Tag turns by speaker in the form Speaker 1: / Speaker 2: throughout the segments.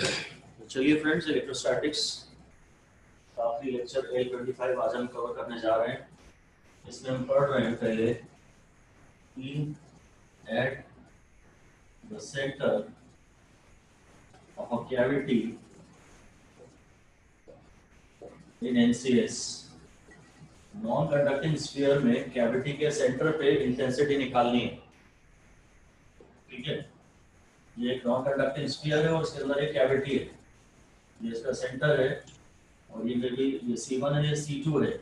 Speaker 1: चलिए friends, electrostatics काफी lecture L25 आज हम कवर करने जा रहे हैं। इसमें हम पढ़ रहे हैं पहले at the centre of a cavity in NCS. Non conducting sphere में कैविटी के सेंटर पे इंटेंसिटी निकालनी है। ठीक है, ये एक नॉन कंडक्टिंग स्फीयर है और इसके अंदर एक कैविटी है। ये इसका सेंटर है और ये मे बी ये C1 है, ये C2 है।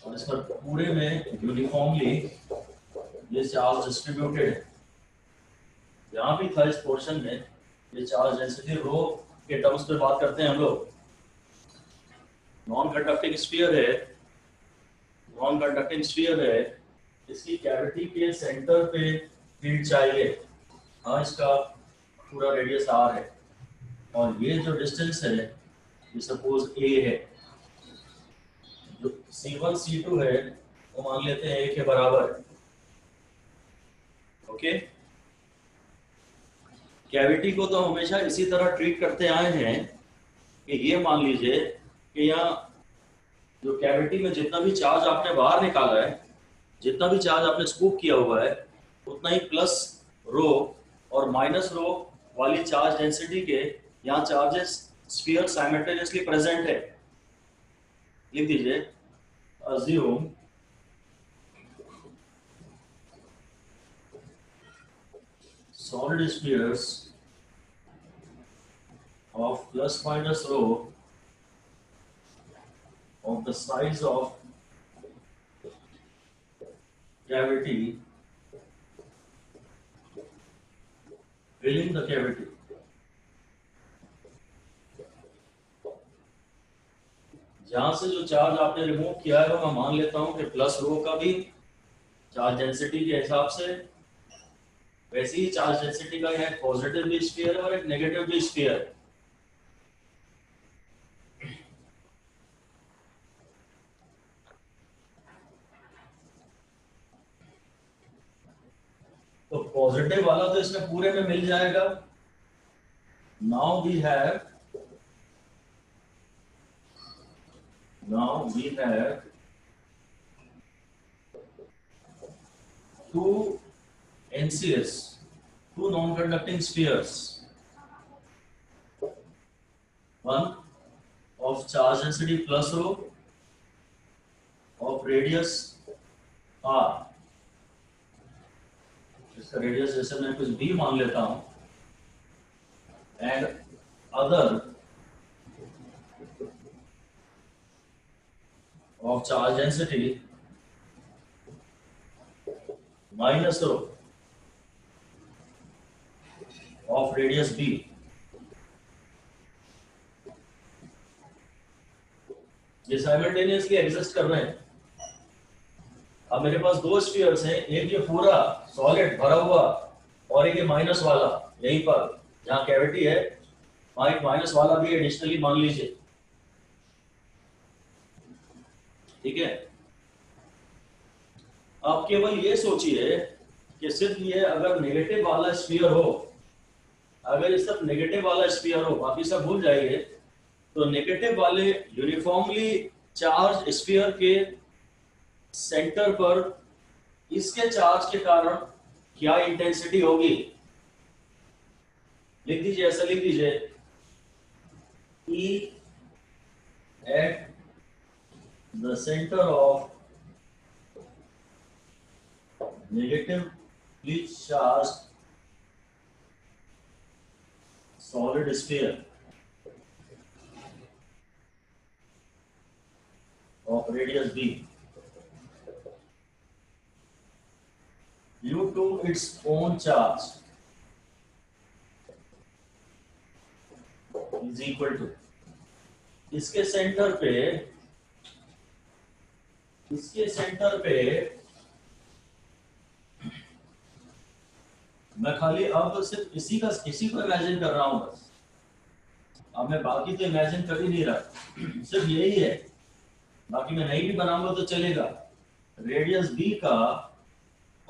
Speaker 1: और इस पर पूरे में यूनिफॉर्मली ये चार्ज डिस्ट्रीब्यूटेड है। यहाँ भी था इस पोर्शन में ये चार्ज डेंसिटी रो के टर्म्स पे बात करते हैं हम लोग। नॉन कंडक्टिंग स्फीयर है, नॉन कंडक्टिंग स्फीयर है, इसकी कैविटी के सेंटर पे फील्ड चाहिए। हाँ, इसका पूरा रेडियस R है और ये जो डिस्टेंस है ये सपोज A है। जो C1 C2 है वो मान लेते हैं A के बराबर है। ओके, कैविटी को तो हमेशा इसी तरह ट्रीट करते आए हैं कि ये मान लीजिए कि यहाँ जो कैविटी में जितना भी चार्ज आपने बाहर निकाला है, जितना भी चार्ज आपने स्कूप किया हुआ है, उतना ही प्लस रो और माइनस रो वाली चार्ज डेंसिटी के यहाँ चार्जेस स्फीयर साइमल्टेनियसली प्रेजेंट है। लिख दीजिए, assume solid spheres of plus minus rho of the size of cavity filling the cavity. जहां से जो चार्ज आपने रिमूव किया है वो मैं मान लेता हूं कि प्लस रो का भी चार्ज डेंसिटी के हिसाब से, वैसे ही चार्ज डेंसिटी का एक पॉजिटिव भी स्फीयर है और एक नेगेटिव भी स्फीयर है। तो पॉजिटिव वाला तो इसमें पूरे में मिल जाएगा। Now we have two NCS, two non-conducting spheres, one of charge density plus rho of radius R, इसका रेडियस जैसे मैं कुछ B मान लेता हूं, and other of charge density minus rho of radius B। ये साइमल्टेनियसली एग्जिस्ट कर रहे हैं। अब मेरे पास दो स्फीयर्स हैं, एक ये पूरा सॉलिड भरा हुआ और एक ये माइनस वाला, यहीं पर जहां कैविटी है माइनस वाला भी एडिशनली मान लीजिए। ठीक है, आप केवल ये सोचिए कि सिर्फ ये अगर नेगेटिव वाला स्फीयर हो, अगर ये सब नेगेटिव वाला स्फीयर हो, बाकी सब भूल जाइए, तो नेगेटिव वाले यूनिफॉर्मली चार्ज स्फीयर के सेंटर पर इसके चार्ज के कारण क्या इंटेंसिटी होगी, लिख दीजिए, ऐसा लिख दीजिए, E at the center of negatively charged solid sphere of radius B due to its own charge is equal to, इसके सेंटर पे मैं खाली अब सिर्फ इसी को इमेजिन कर रहा हूं बस। अब मैं बाकी तो इमेजिन कर ही नहीं रहा, सिर्फ यही है, बाकी मैं नहीं भी बनाऊंगा तो चलेगा। रेडियस B का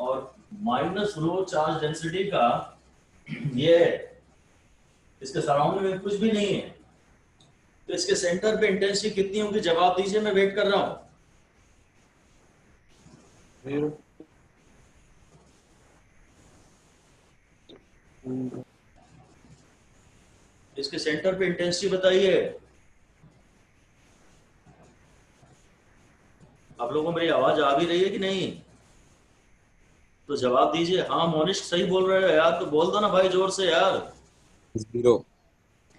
Speaker 1: और माइनस रो चार्ज डेंसिटी का ये है, इसके सराउंडिंग में कुछ भी नहीं है, तो इसके सेंटर पे इंटेंसिटी कितनी होगी? जवाब दीजिए, मैं वेट कर रहा हूं।
Speaker 2: 0।
Speaker 1: इसके सेंटर पे इंटेंसिटी बताइए। आप लोगों को मेरी आवाज आ भी रही है कि नहीं? तो जवाब दीजिए। हाँ मोनिश सही बोल रहे हो यार, तो बोल दो ना भाई जोर से यार।
Speaker 2: 0।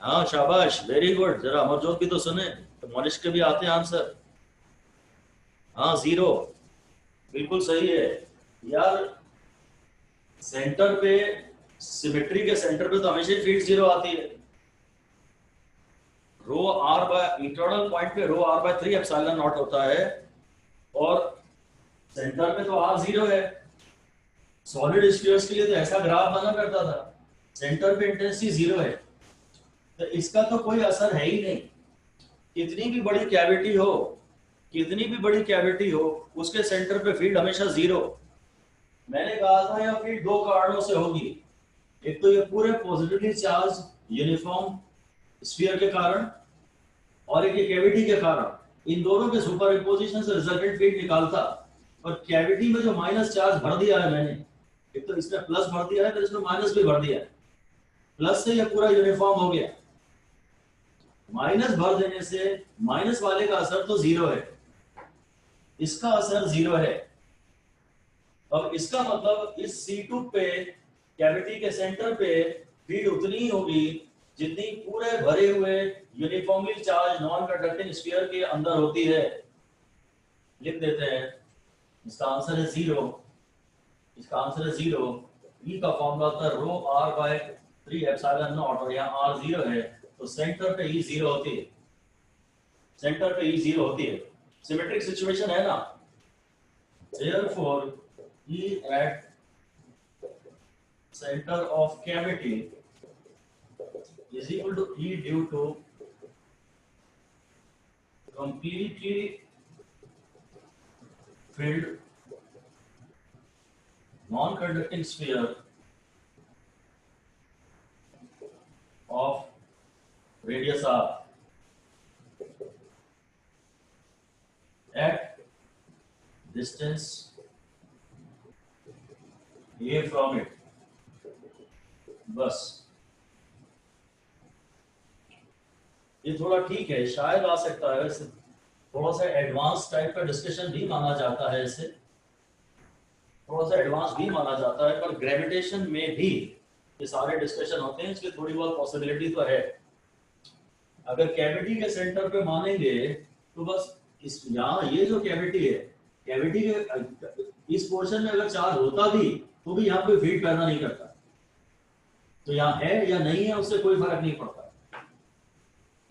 Speaker 1: हाँ शाबाश, वेरी गुड। जरा अमरजोत भी तो सुने, तो मोनिश के भी आते हैं आंसर। हाँ 0 बिल्कुल सही है यार। सेंटर पे, सिमेट्री के सेंटर पे तो हमेशा ही फील्ड 0 आती है। रो आर बाय इंटरनल पॉइंट पे रो आर बाय 3 एप्सिलॉन नॉट होता है, और सेंटर पे तो आर 0 है। सॉलिड स्फीयर्स के लिए तो ऐसा ग्राफ बना करता था, सेंटर पे इंटेंसिटी 0 है, तो इसका तो कोई असर है ही नहीं। कितनी भी बड़ी कैविटी हो, कितनी भी बड़ी कैविटी हो, उसके सेंटर पे फील्ड हमेशा 0। मैंने कहा था यह फील्ड दो कारणों से होगी। एक तो ये पूरे पॉजिटिवली चार्ज यूनिफॉर्म स्फीयर के कारण, और एक ये कैविटी के कारण। इन दोनों के सुपर इम्पोजिशन से रिजल्टेंट फील्ड निकालता। और कैविटी में जो माइनस चार्ज भर दिया है मैंने, एक तो इसमें प्लस भर दिया है, फिर इसमें माइनस भी भर दिया है। प्लस से ये पूरा यूनिफॉर्म हो गया, माइनस भर देने से माइनस वाले का असर तो 0 है, इसका असर 0 है। अब इसका मतलब इस C2 पे, कैविटी के सेंटर पे फील्ड उतनी ही होगी जितनी पूरे भरे हुए uniformly charge non conducting sphere के अंदर होती है। लिख देते हैं, इसका आंसर है 0। इसका आंसर है 0। ई का फॉर्मूला होता है रो आर बाय 3 एप्सिलॉन नॉट, और यहाँ आर 0 है, तो सेंटर पे ई 0 होती है। सेंटर पे ई 0 होती है। सिमेट्रिक सिचुएशन है ना, therefore E at center of cavity is equal to E due to completely filled non-conducting sphere of radius r at distance a from it। बस ये थोड़ा ठीक है, शायद आ सकता है, वैसे थोड़ा सा एडवांस टाइप का डिस्कशन भी माना जाता है, इसे थोड़ा सा एडवांस भी माना जाता है, पर ग्रेविटेशन में भी ये सारे डिस्कशन होते हैं, इसकी थोड़ी बहुत पॉसिबिलिटी तो है। अगर कैविटी के सेंटर पे मानेंगे तो बस इस यहाँ ये जो कैविटी है, कैविटी के इस पोर्शन में अगर चार्ज होता भी तो भी यहाँ पे फील्ड पैदा नहीं करता, तो यहाँ है या नहीं है उससे कोई फर्क नहीं पड़ता।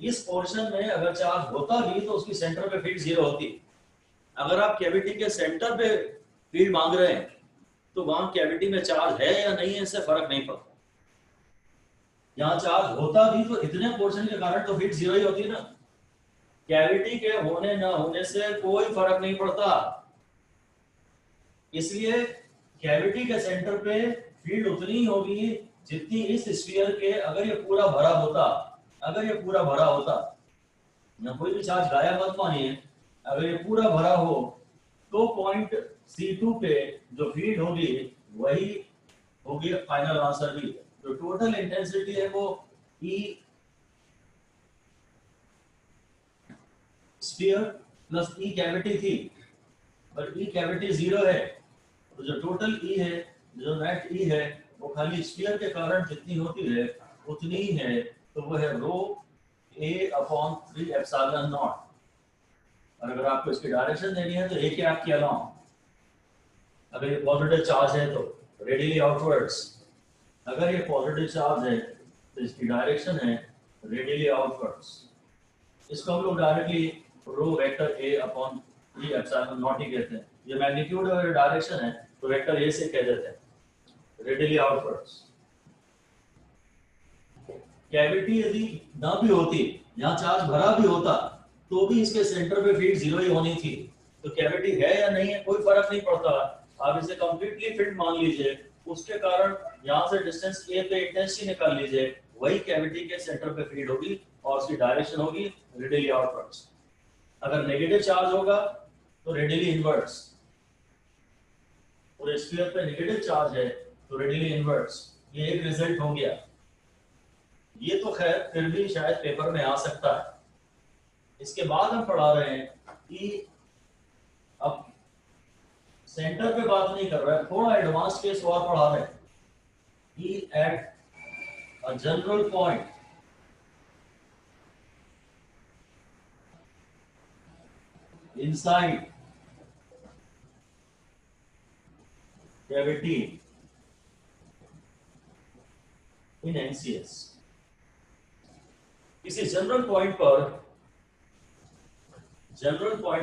Speaker 1: इस पोर्शन में अगर चार्ज होता भी तो उसकी सेंटर पे फील्ड 0 होती। अगर आप कैविटी के सेंटर पे फील्ड मांग रहे हैं तो वहां कैविटी में चार्ज है या नहीं है इससे फर्क नहीं पड़ता। यहाँ चार्ज होता भी तो इतने पोर्शन के कारण तो फील्ड 0 ही होती ना, कैविटी के होने ना होने से कोई फर्क नहीं पड़ता। इसलिए कैविटी के सेंटर पे फील्ड उतनी ही होगी जितनी इस स्फीयर के, अगर ये पूरा भरा होता, अगर ये पूरा भरा होता, ना कोई भी चार्ज गायब मत मानिए, अगर ये पूरा भरा हो तो पॉइंट C2 पे जो फील्ड होगी वही होगी फाइनल आंसर भी। जो टोटल इंटेंसिटी है वो E sphere plus E cavity थी, पर E कैविटी 0 है, तो जो टोटल E है, जो नेट E है, वो खाली स्फीयर के कारण जितनी होती है उतनी ही है, तो वो है रो A/3 एप्सिलॉन नॉट। और अगर आपको इसकी डायरेक्शन देनी है तो A के आप किया अलाउंग, अगर ये पॉजिटिव चार्ज है तो रेडियली आउटवर्ड्स, अगर ये पॉजिटिव चार्ज है तो इसकी डायरेक्शन है रेडियली आउटवर्ड्स। इसको हम लोग directly rho vector A/3 epsilon naught ही कहते हैं। ये मैग्नीट्यूड और डायरेक्शन है तो वेक्टर A से कह देते हैं, रेडियली आउटवर्ड्स। कैविटी यदि ना भी होती, यहाँ चार्ज भरा भी होता, तो भी इसके सेंटर पे फील्ड 0 ही होनी थी। तो कैविटी है या नहीं है कोई फर्क नहीं पड़ता, आप इसे कंप्लीटली फिल्ड मान लीजिए, उसके कारण यहाँ से डिस्टेंस ए पे इंटेंसिटी निकाल लीजिए, वही कैविटी के सेंटर पे फीड होगी और उसकी डायरेक्शन होगी रेडियली आउटवर्ड्स। अगर नेगेटिव चार्ज होगा तो रेडियली इनवर्ट्स, और स्फीयर पे नेगेटिव चार्ज है तो रेडियली इनवर्ट्स। ये एक रिजल्ट हो गया। ये तो खैर फिर भी शायद पेपर में आ सकता है। इसके बाद हम पढ़ा रहे हैं कि अब सेंटर पे बात नहीं कर रहा है, थोड़ा एडवांस केस और पढ़ा रहे हैं कि at a general point inside cavity in NCS, किसी जनरल पॉइंट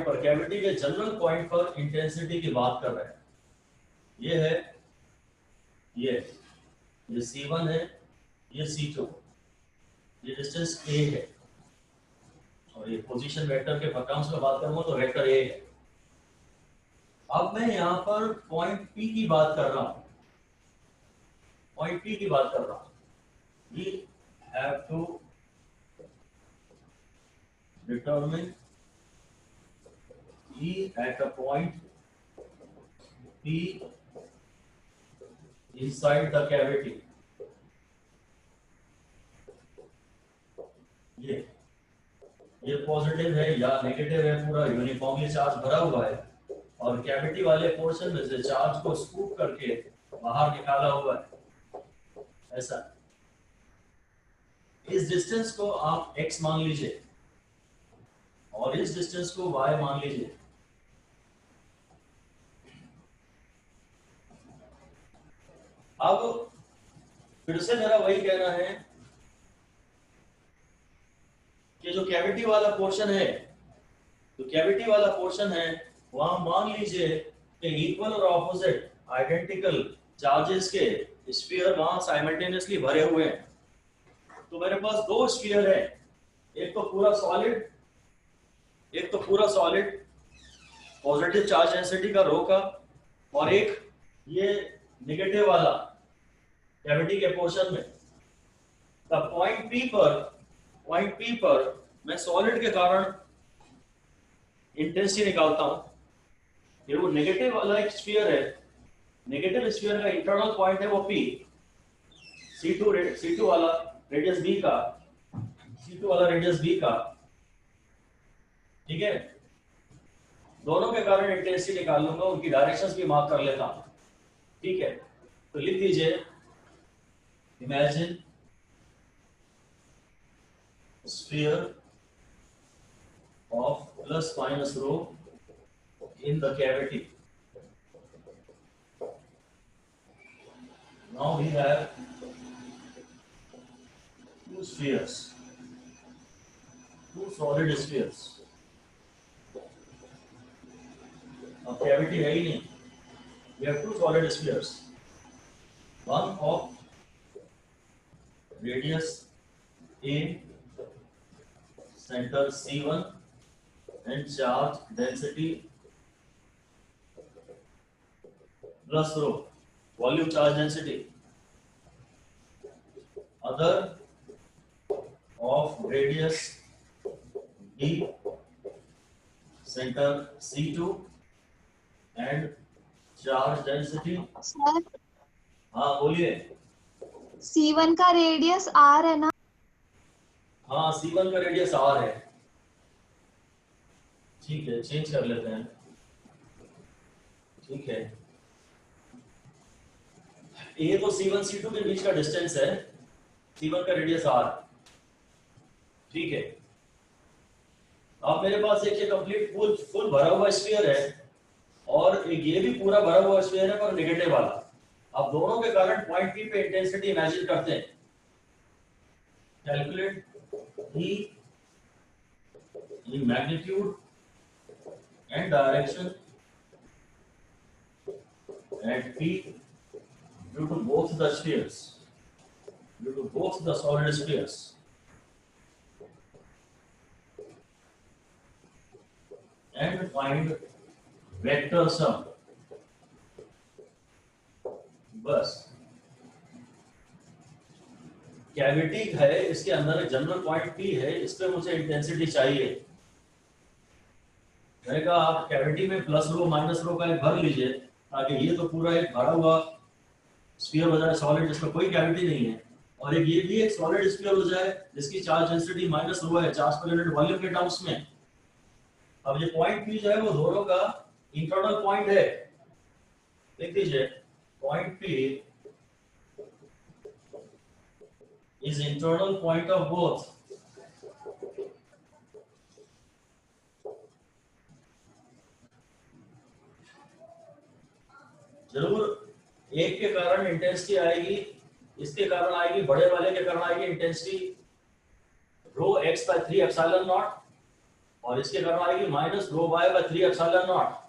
Speaker 1: पर कैविटी के जनरल पॉइंट पर इंटेंसिटी की बात कर रहे हैं। ये है ये C1 है, ये C2, ये डिस्टेंस A है, और ये पोजीशन वेक्टर के टर्म्स में बात करूंगा तो वेक्टर A है। अब मैं यहाँ पर पॉइंट P की बात कर रहा हूँ, पॉइंट P की बात कर रहा हूँ। We have to determine E at a point P inside the cavity. ये पॉजिटिव है या नेगेटिव है, पूरा यूनिफॉर्मली चार्ज भरा हुआ है, और कैविटी वाले पोर्शन में से चार्ज को स्कूप करके बाहर निकाला हुआ है, ऐसा। इस डिस्टेंस को आप x मान लीजिए और इस डिस्टेंस को y मान लीजिए। अब फिर से मेरा वही कहना है कि जो कैविटी वाला पोर्शन है, वहां मान लीजिए कि इक्वल और ऑपोजिट आइडेंटिकल चार्जेस के स्फीयर वहां साइमल्टेनियसली भरे हुए हैं। तो मेरे पास दो स्फीयर है, एक तो पूरा सॉलिड पॉजिटिव चार्ज डेंसिटी का रो का, और एक ये नेगेटिव वाला कैविटी के पोर्शन में। तब पॉइंट P पर मैं सॉलिड के कारण इंटेंसिटी निकालता हूं। फिर वो नेगेटिव वाला एक स्फीयर है, नेगेटिव स्फीयर का इंटरनल पॉइंट है वो P, C2 वाला रेडियस B का, ठीक है। दोनों के कारण इंटेंसिटी निकाल लूंगा, उनकी डायरेक्शंस भी मार्क कर लेता हूं, ठीक है। तो लिख दीजिए, imagine sphere of plus minus rho in the cavity. Now we have two spheres, two solid spheres. अब cavity है ही नहीं, we have two solid spheres, one of radius A, center C1 and charge density plus rho, volume charge density. Other of radius B, center C2 and charge density.
Speaker 3: Sir
Speaker 1: हाँ बोलिए।
Speaker 3: C1 का radius R है ना?
Speaker 1: हाँ, C1 का radius R है, ठीक है, चेंज कर लेते हैं, ठीक है। ये तो C1 C2 के बीच का डिस्टेंस है, C1 का रेडियस R, ठीक है। अब मेरे पास एक ये कंप्लीट फुल भरा हुआ स्फीयर है, और एक ये भी पूरा भरा हुआ स्फीयर है पर नेगेटिव वाला। अब दोनों के कारण पॉइंट P पे इंटेंसिटी इमेजिन करते हैं। Calculate E in magnitude and direction at P due to both the spheres, due to both the solid spheres. And find vector sum बस कैविटी है, इसके अंदर एक जनरल पॉइंट पी है, इस पे मुझे इंटेंसिटी चाहिए। मैंने कहा आप कैविटी में प्लस रो माइनस रो का एक भर लीजिए, ताकि ये तो पूरा एक भरा हुआ स्फीयर हो जाए सॉलिड जिसमें कोई कैविटी नहीं है, और एक ये भी एक सॉलिड स्फीयर हो जाए जिसकी चार्ज डेंसिटी माइनस रो है चार्ज पर यूनिट वॉल्यूम के टर्म्स में। अब ये पॉइंट पी जो है वो दोनों का इंटरनल पॉइंट है, लिख दीजिए point P is internal point of both. जरूर एक के कारण इंटेंसिटी आएगी, इसके कारण आएगी, बड़े वाले के कारण आएगी intensity rho x by 3 epsilon naught, और इसके कारण आएगी minus rho Y by 3 epsilon naught.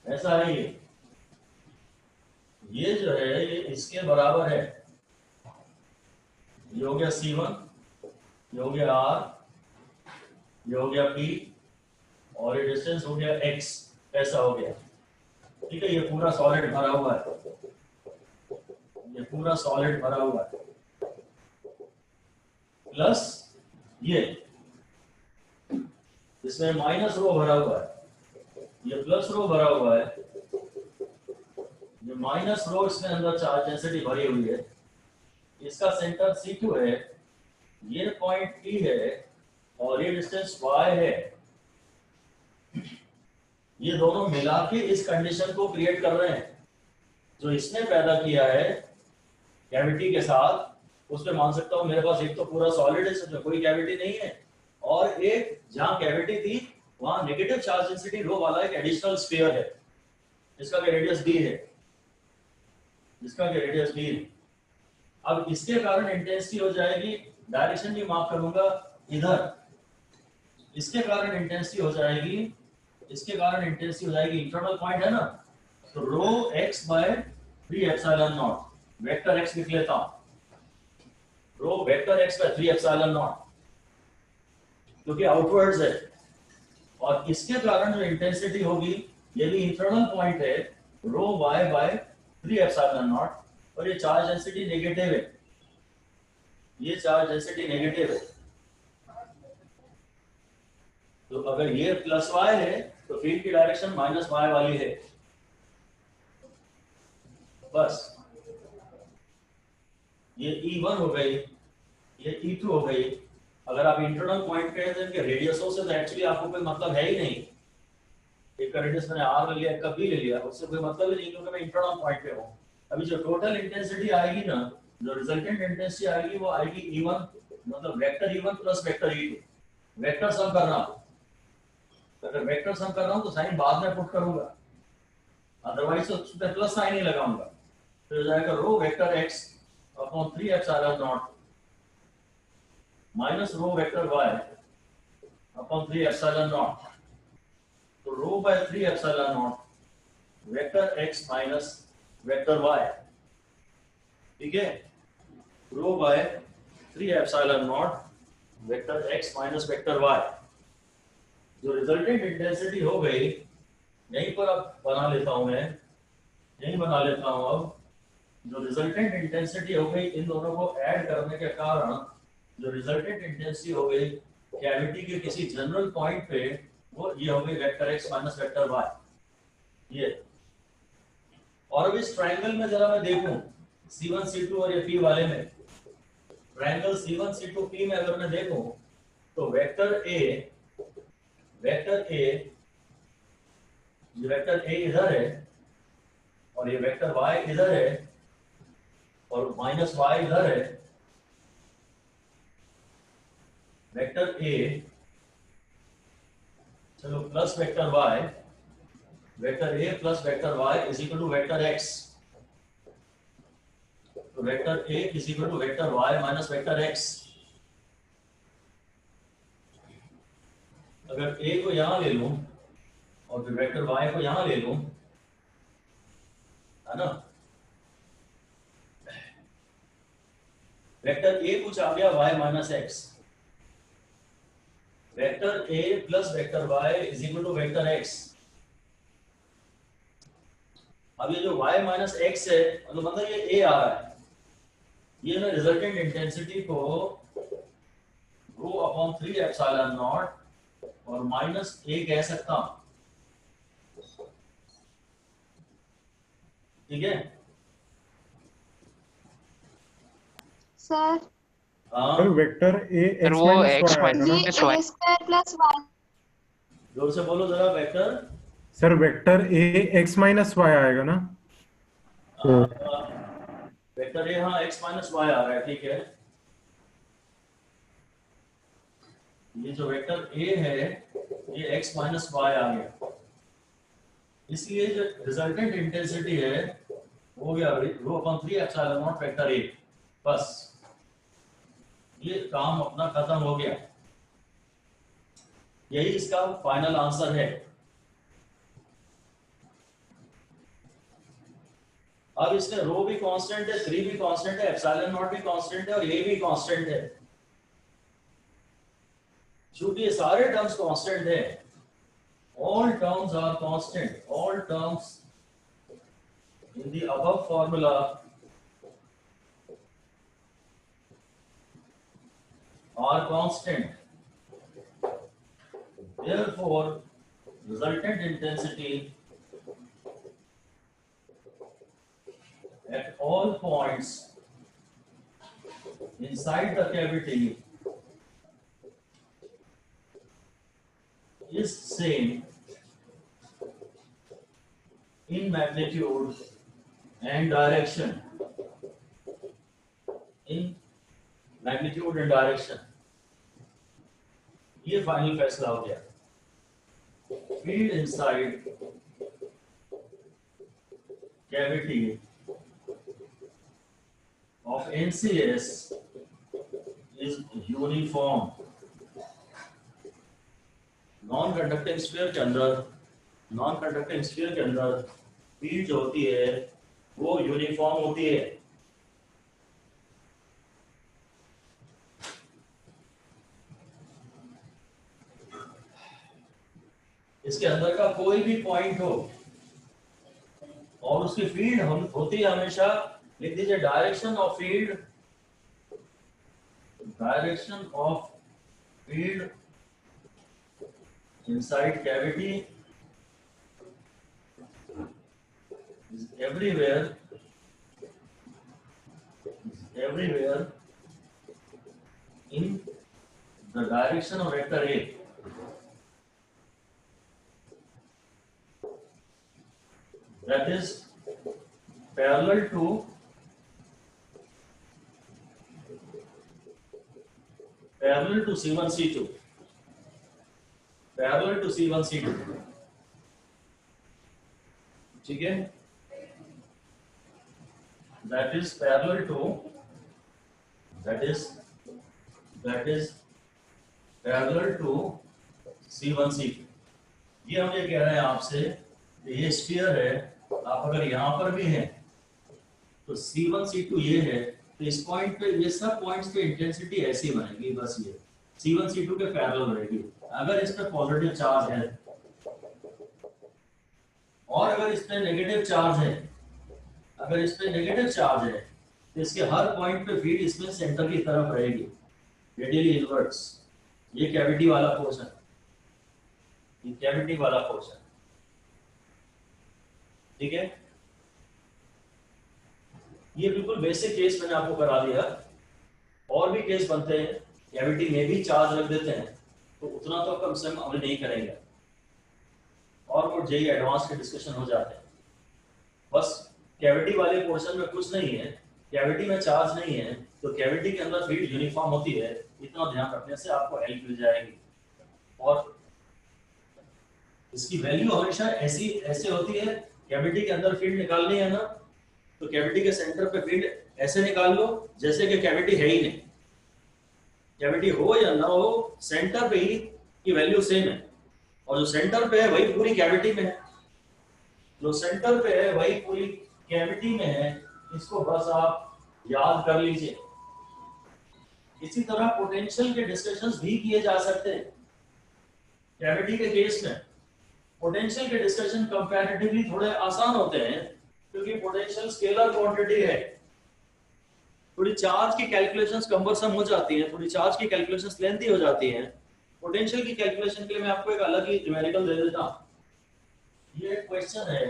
Speaker 1: ऐसा है ये जो है ये इसके बराबर है, ये हो गया C1, ये हो गया R, ये हो गया P, और ये डिस्टेंस हो गया X। ऐसा हो गया, ठीक है। ये पूरा सॉलिड भरा हुआ है, ये पूरा सॉलिड भरा हुआ है, प्लस ये इसमें माइनस रो भरा हुआ है, ये प्लस रो भरा हुआ है, ये माइनस रो इसमें अंदर चार्ज डेंसिटी भरी हुई है, इसका सेंटर C2 है, ये पॉइंट P है, और ये डिस्टेंस Y है। ये दोनों मिला के इस कंडीशन को क्रिएट कर रहे हैं जो इसने पैदा किया है कैविटी के साथ। उसमें मान सकता हूं मेरे पास एक तो पूरा सॉलिड है जिसमें कोई कैविटी नहीं है, और एक जहां कैविटी थी वहां नेगेटिव चार्ज डेंसिटी रो वाला एक एडिशनल स्फीयर है, जिसका रेडियस d है, जिसका रेडियस d है। अब इसके कारण इंटेंसिटी हो जाएगी, डायरेक्शन भी माफ करूंगा इधर, इसके कारण इंटेंसिटी हो जाएगी, इसके कारण इंटेंसिटी हो जाएगी, इंटरनल पॉइंट है ना, तो rho x by 3 epsilon naught, vector x लिख लेता हूं, rho vector x by 3 epsilon naught, क्योंकि आउटवर्ड्स है, और इसके कारण जो इंटेंसिटी होगी ये भी इंटरनल पॉइंट है, रो वाई बाय 3 एप्सिलॉन नॉट, और ये चार्ज डेंसिटी नेगेटिव है, ये चार्ज डेंसिटी नेगेटिव है। तो अगर ये प्लस वाई है तो फील्ड की डायरेक्शन माइनस वाई वाली है, बस। ये E1 हो गई, ये E2 हो गई। अगर आप इंटरनल पॉइंट कहें तो इनके रेडियसों से तो एक्चुअली आपको कोई मतलब है ही नहीं। एक का रेडियस मैंने R ले लिया, एक का B ले लिया, उससे कोई मतलब ही नहीं, क्योंकि मैं इंटरनल पॉइंट पे हूँ। अभी जो टोटल इंटेंसिटी आएगी ना, जो रिजल्टेंट इंटेंसिटी आएगी वो आएगी E1, मतलब vector E1 plus vector E2। Vector sum कर रहा हूँ, अगर वेक्टर सम कर रहा हूँ तो साइन बाद में पुट करूंगा, अदरवाइज तो उसमें प्लस साइन ही लगाऊंगा। तो हो जाएगा rho vector x upon 3 epsilon naught minus rho vector y upon 3 epsilon naught, तो rho by 3 epsilon naught vector x minus vector y, ठीक है, rho by 3 epsilon naught vector x minus vector y। जो resultant intensity हो गई, यहीं पर अब बना लेता हूं मैं, यहीं बना लेता हूं। अब जो रिजल्टेंट इंटेंसिटी हो गई, इन दोनों को ऐड करने के कारण जो रिजल्टेंट इंटेंसिटी हो गई कैविटी के किसी जनरल पॉइंट पे, वो ये हो गई vector x minus vector y, ये। और अब इस ट्रायंगल में जरा मैं देखूं C1 C2 और ये P वाले में, ट्रायंगल C1 C2 P में अगर मैं देखूं तो वेक्टर A इधर है, और ये वेक्टर y इधर है, और माइनस y इधर है। वेक्टर A चलो plus vector y, vector A plus vector y is equal to vector x, तो vector A is equal to vector y minus vector x। अगर A को यहां ले लूं और फिर वेक्टर y को यहां ले लूं, है ना, वेक्टर A कुछ आ गया y minus x, vector A plus vector y is equal to vector x। अब ये जो y माइनस एक्स है मतलब ये a आ रहा है, ये ना रिजल्टेंट इंटेंसिटी को रो अपॉन 3 एप्सिलॉन नॉट और माइनस a कह सकता हूं, ठीक है।
Speaker 3: सर
Speaker 1: हाँ
Speaker 4: sir vector A
Speaker 5: sir
Speaker 4: X
Speaker 5: वो
Speaker 4: माइनस
Speaker 5: x
Speaker 4: वाई आएगा
Speaker 3: ये
Speaker 4: ना?
Speaker 5: Minus y
Speaker 3: a square plus Y.
Speaker 1: जोर से बोलो जरा, vector
Speaker 4: sir vector A X minus Y आएगा ना?
Speaker 1: वेक्टर ए, हाँ x माइनस वाई आ रहा है, ठीक है। ये जो वेक्टर a है ये x माइनस वाई आ गया, इसलिए जो रिजल्टेंट इंटेंसिटी है हो गया रो upon 3 epsilon naught vector a। बस ये काम अपना खत्म हो गया, यही इसका फाइनल आंसर है। अब इसमें रो भी कांस्टेंट है, 3 भी कांस्टेंट है, एप्सिलॉन नॉट भी कांस्टेंट है और a भी कांस्टेंट है। चूंकि ये सारे टर्म्स कांस्टेंट है, all terms are constant, all terms in the above formula are constant, therefore resultant intensity at all points inside the cavity is same in magnitude and direction. In magnitude and direction. ये final फैसला हो गया। Field inside cavity of NCS is uniform. Non conducting sphere के अंदर field जो होती है वो यूनिफॉर्म होती है। इसके अंदर का कोई भी पॉइंट हो और उसकी फील्ड होती है हमेशा, लिख दीजिए direction of field inside cavity is everywhere in the direction of vector A. That is parallel to C1 C2, parallel to C1 C2, ठीक है। that is parallel to C1 C2। ये हम ये कह रहे हैं आपसे कि ये स्फीयर है, आप अगर यहाँ पर भी हैं तो C1 C2 ये है, तो इस पॉइंट पे ये सब पॉइंट्स पे इंटेंसिटी ऐसी बनेगी, बस ये C1 C2 के पैरेलल रहेगी। अगर इस पे पॉजिटिव चार्ज है और अगर इस पे नेगेटिव चार्ज है, तो इसके हर पॉइंट पे फील्ड इसमें सेंटर की तरफ रहेगी, रेडियली इनवर्ट्स। ये कैविटी वाला पोर्शन, ठीक है। ये बिल्कुल बेसिक केस मैंने आपको करा दिया, और भी केस बनते हैं, कैविटी में भी चार्ज रख देते हैं, तो उतना तो कम से कम अमल नहीं करेंगे, और वो जेई एडवांस के डिस्कशन हो जाते हैं। बस कैविटी वाले पोर्शन में कुछ नहीं है, कैविटी में चार्ज नहीं है, तो कैविटी के अंदर फील्ड यूनिफॉर्म होती है, इतना ध्यान रखने से आपको हेल्प मिल जाएगी। और इसकी वैल्यू हमेशा ऐसे होती है, कैविटी के अंदर फील्ड निकालनी है ना, तो कैविटी के सेंटर पे फील्ड ऐसे निकाल लो जैसे कि कैविटी है ही नहीं। कैविटी हो या ना हो, सेंटर पे ही की वैल्यू सेम है, और जो सेंटर पे है वही पूरी कैविटी में है, इसको बस आप याद कर लीजिए। इसी तरह पोटेंशियल के डिस्कशंस भी किए जा सकते हैं। कैविटी के केस में पोटेंशियल के डिस्कशन कंपैरेटिवली थोड़े आसान होते हैं, क्योंकि पोटेंशियल स्केलर क्वांटिटी है। थोड़ी चार्ज की कैलकुलेशंस कम्बरसम हो जाती हैं, थोड़ी चार्ज की कैलकुलेशंस लेंथी हो जाती हैं। पोटेंशियल की कैलकुलेशन के लिए मैं आपको एक अलग ही न्यूमेरिकल दे देता हूं। ये क्वेश्चन है,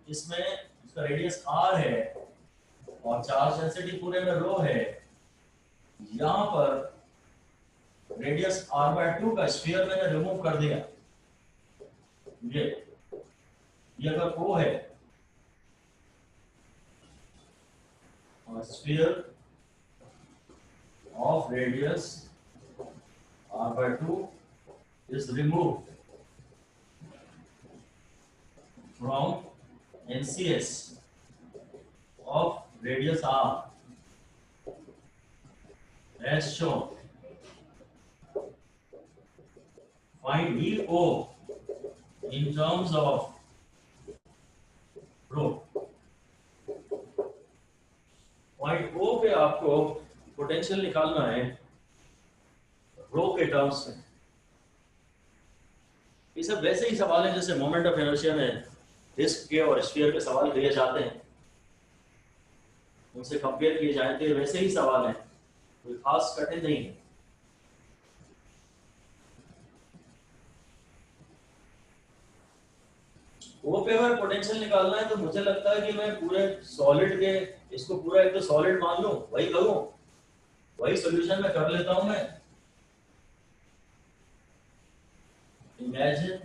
Speaker 1: इसमें इसका रेडियस r है और चार्ज डेंसिटी पूरे में रो है। यहाँ पर रेडियस r/2 का स्फीयर मैंने रिमूव कर दिया। ये अगर O है और sphere of radius r/2 is removed from NCS of radius r as shown. Find VO in terms of rho. Point O पे आपको पोटेंशियल निकालना है रो के टर्म्स में। ये सब वैसे ही सवाल है जैसे मोमेंट ऑफ इनर्शिया में डिस्क के और स्फीयर के सवाल दिए जाते हैं, उनसे कंपेयर किए जाए तो वैसे ही सवाल है, कोई खास कठिन नहीं है। वो पे अगर पोटेंशियल निकालना है तो मुझे लगता है कि मैं पूरे सॉलिड के इसको पूरा एक तो सॉलिड मान लूं, वही करूं, वही सॉल्यूशन में कर लेता हूं मैं। Imagine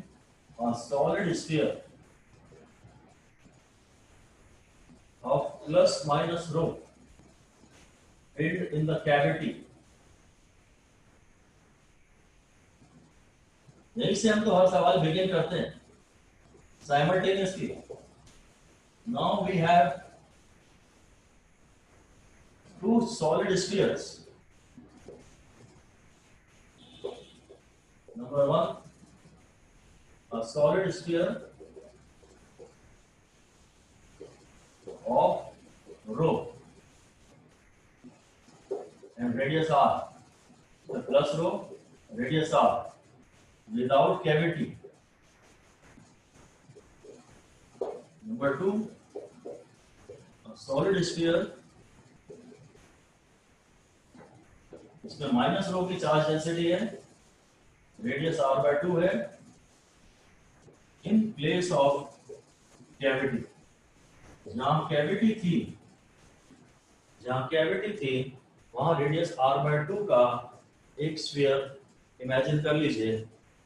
Speaker 1: a solid sphere of plus minus rho filled in the cavity. यहीं से हम तो हर सवाल बिगिन करते हैं simultaneously. Now we have two solid spheres. Number one, a solid sphere of rho and radius r, the plus rho, radius r, without cavity. Number two, a solid sphere, इसमें minus rho की charge density है, radius r/2 है, in place of cavity. जहां cavity थी वहां radius r/2 का एक sphere imagine कर लीजिए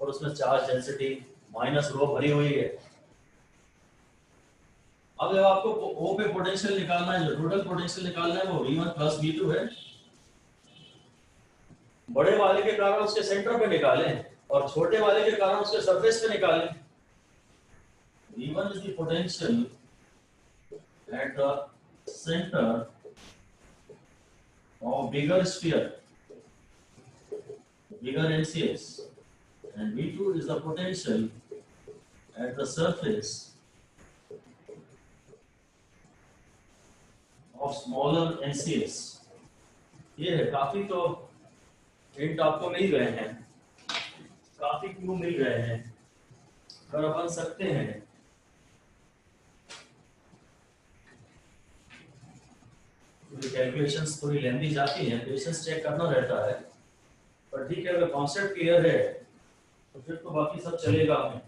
Speaker 1: और उसमें चार्ज डेंसिटी माइनस रो भरी हुई है। अब जब आपको O पे पोटेंशियल निकालना है, जो टोटल पोटेंशियल निकालना है वो V1 प्लस V2 है। बड़े वाले के कारण उसके सेंटर पे निकालें और छोटे वाले के कारण उसके सरफेस पे निकालें। V1 is the potential at the center of bigger sphere, bigger NCS, and V2 is the potential at the surface of smaller NCS. ये है, काफी तो हिंट आपको मिल गए हैं, काफी क्लू मिल गए हैं, अगर अपन सकते हैं कैलकुलेशंस थोड़ी लेंथी जाती हैं, पेशेंस चेक करना रहता है, पर ठीक है, अगर कॉन्सेप्ट क्लियर है तो फिर तो बाकी सब चलेगा हमें।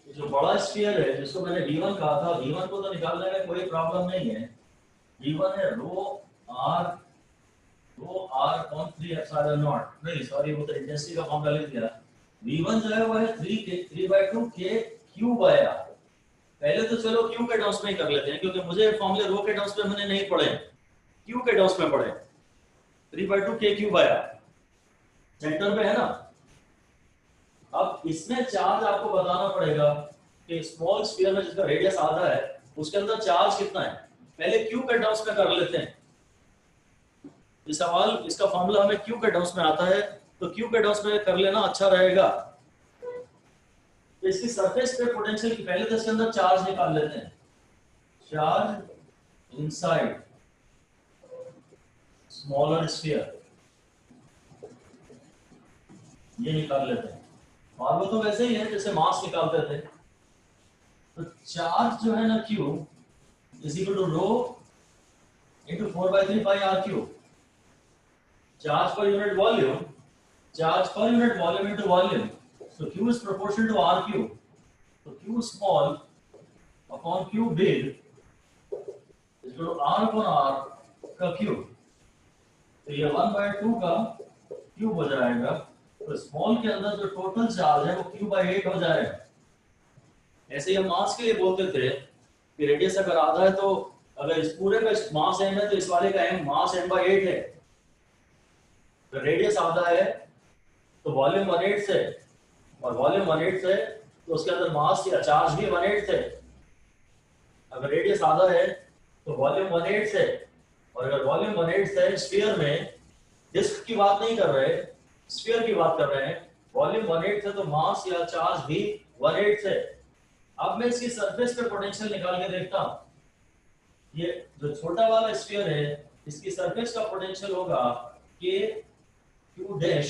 Speaker 1: जो बड़ा स्फीयर है जिसको मैंने V1 कहा था, V1 को तो निकालने में कोई प्रॉब्लम नहीं है। V1 है रो r अपॉन 3 एप्सिलॉन नॉट, नहीं सॉरी वो तो इंटेंसिटी का फॉर्मूला लिख दिया। V1 जो है वो है 3/2 k q/r। पहले तो चलो q के टर्म्स में ही कर लेते हैं क्योंकि मुझे फॉर्मूले रो के टर्म्स में मैंने नहीं पढ़े, q के टर्म्स में पढ़े। 3/2 k q/r सेंटर पे है ना। अब इसमें चार्ज आपको बताना पड़ेगा कि स्मॉल स्फीयर में जिसका रेडियस आधा है उसके अंदर चार्ज कितना है, पहले क्यू के टर्म्स में कर लेते हैं। ये सवाल, इसका फॉर्मूला हमें क्यू के टर्म्स में आता है, तो क्यू के टर्म्स में कर लेना अच्छा रहेगा। तो इसकी सरफेस पे पोटेंशियल की पहले तो इसके अंदर चार्ज निकाल लेते हैं। चार्ज इनसाइड स्मॉलर स्फीयर, ये निकाल लेते हैं। और वो तो वैसे ही है जैसे मास निकालते थे। तो चार्ज जो है ना Q is equal to rho into 4/3 pi R Q. Charge per unit volume, charge per unit volume into volume. So Q is proportional to R cube. So Q small upon Q big is equal to R upon R का cube. तो ये 1/2 का cube हो जाएगा। तो small के अंदर जो टोटल चार्ज है वो Q/8 हो जाएगा। ऐसे ही हम मास के लिए बोलते थे कि रेडियस अगर आधा है तो अगर इस पूरे का मास m है तो इस वाले का m मास m/8 है। तो रेडियस आधा है तो वॉल्यूम 1/8 से, और वॉल्यूम 1/8 से तो उसके अंदर मास या चार्ज भी 1/8 से। अगर रेडियस आधा है तो वॉल्यूम 1/8 से, और अगर वॉल्यूम 1/8 से स्फीयर में, डिस्क की बात नहीं कर रहे, स्फीयर की बात कर रहे हैं, वॉल्यूम 1/8 से तो मास या चार्ज भी 1/8 से। अब मैं इसकी सरफेस पे पोटेंशियल निकाल के देखता हूं। ये जो छोटा वाला स्फीयर है इसकी सरफेस का पोटेंशियल होगा कि Q डैश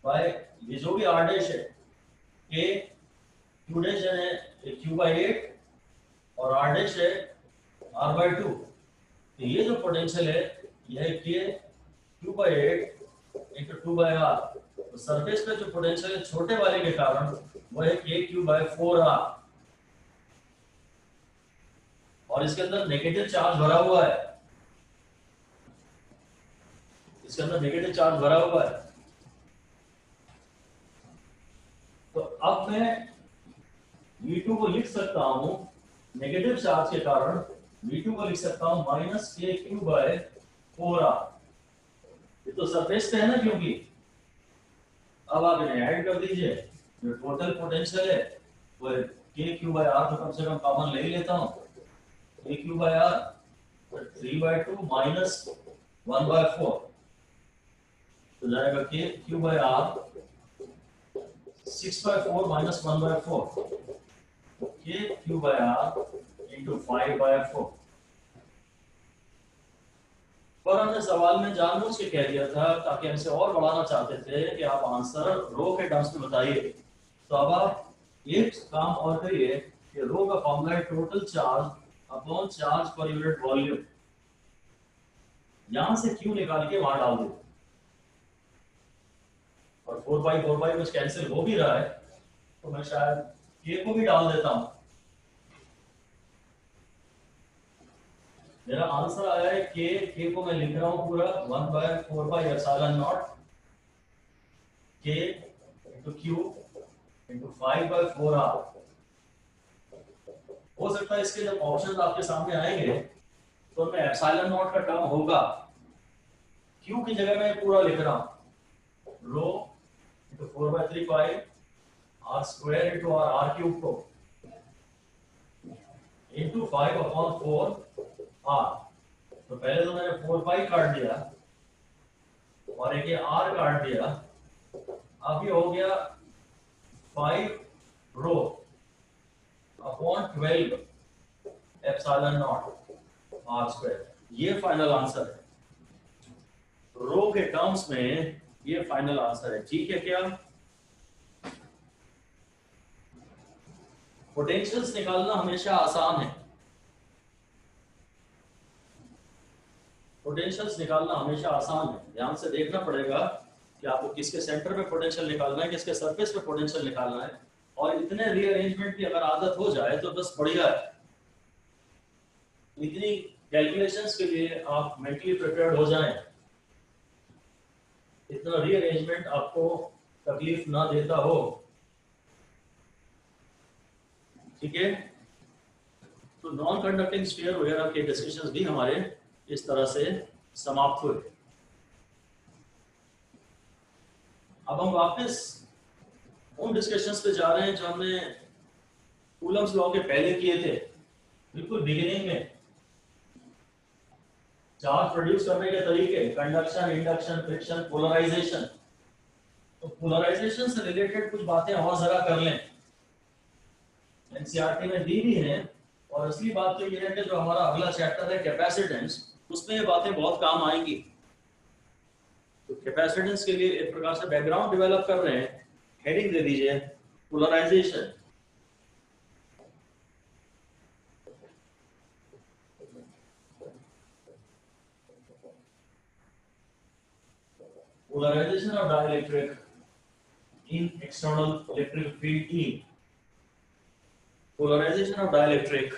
Speaker 1: बाय ये जो भी R डैश है, K Q डैश है Q/8 और R डैश है R/2। तो ये जो पोटेंशियल है यह K Q/8 इंटू 2/R। तो सरफेस पे जो पोटेंशियल है छोटे वाले के कारण वो है K Q/4R। और इसके अंदर नेगेटिव चार्ज भरा हुआ है, इसके अंदर नेगेटिव चार्ज भरा हुआ है। तो अब मैं V2 को लिख सकता हूं, नेगेटिव चार्ज के कारण V2 को लिख सकता हूं -KQ/4R। ये तो सरफेस पे है ना, क्योंकि अब आप इन्हें ऐड कर दीजिए। जो टोटल पोटेंशियल है वो KQ/R, तो कम से कम कॉमन ले ही लेता हूं। KQ/R 3/2 माइनस 1/4 तो जाएगा KQ/R 6/4 माइनस 1/4 KQ/R इंटू 5/4। पर हमने सवाल में जानबूझ के कह दिया था ताकि हम इसे और बढ़ाना चाहते थे कि आप आंसर रो के टर्म्स में बताइए। तो अब आप एक काम और करिए कि रो का फॉर्मूला है total charge upon charge per unit volume. यहां से Q निकाल के वहां डाल दो, और 4/4 कुछ कैंसिल हो भी रहा है तो मैं शायद K को भी डाल देता हूं। मेरा आंसर आया है K को मैं लिख रहा हूं पूरा 1/4/ε0 K into Q into 5/4R। हो सकता है इसके जब ऑप्शन आपके सामने आएंगे तो मैं ε0 का टर्म होगा, Q की जगह मैं पूरा लिख रहा हूं रो इंटू 4/3 पाई R square into R cube को इंटू 5/4 R। तो पहले तो मैंने 4 काट दिया और एक ये R काट दिया। अब ये हो गया 5 रो अपॉन 12 ε0 R स्क्वायर। ये फाइनल आंसर है रो के टर्म्स में, ये फाइनल आंसर है। ठीक है क्या? पोटेंशियल्स निकालना हमेशा आसान है, पोटेंशियल्स निकालना हमेशा आसान है। ध्यान से देखना पड़ेगा कि आपको किसके सेंटर पे पोटेंशियल निकालना है, किसके सरफेस पे पोटेंशियल निकालना है। और इतने रीअरेंजमेंट की अगर आदत हो जाए तो बस बढ़िया है। इतनी कैलकुलेशंस के लिए आप मेंटली प्रिपेयर्ड हो जाएं, इतना रीअरेंजमेंट आपको तकलीफ ना देता हो। ठीक है, तो नॉन कंडक्टिंग स्फीयर वगैरह के डिस्कशंस भी हमारे इस तरह से समाप्त हुए। अब हम वापस उन डिस्कशंस पे जा रहे हैं जो हमने कूलम्स लॉ के पहले किए थे। बिल्कुल बिगिनिंग में चार्ज प्रोड्यूस करने के तरीके, कंडक्शन, इंडक्शन, फ्रिक्शन, पोलराइजेशन। तो पोलराइजेशन से रिलेटेड कुछ बातें और जरा कर लें, एनसीईआरटी में दी भी है। और असली बात तो ये है कि जो हमारा अगला चैप्टर है कैपेसिटेंस, उसमें ये बातें बहुत काम आएंगी। तो कैपेसिटेंस के लिए एक प्रकार से बैकग्राउंड डेवलप कर रहे हैं। हेडिंग दे दीजिए polarisation. Polarization of dielectric in external electric field E. Polarization of dielectric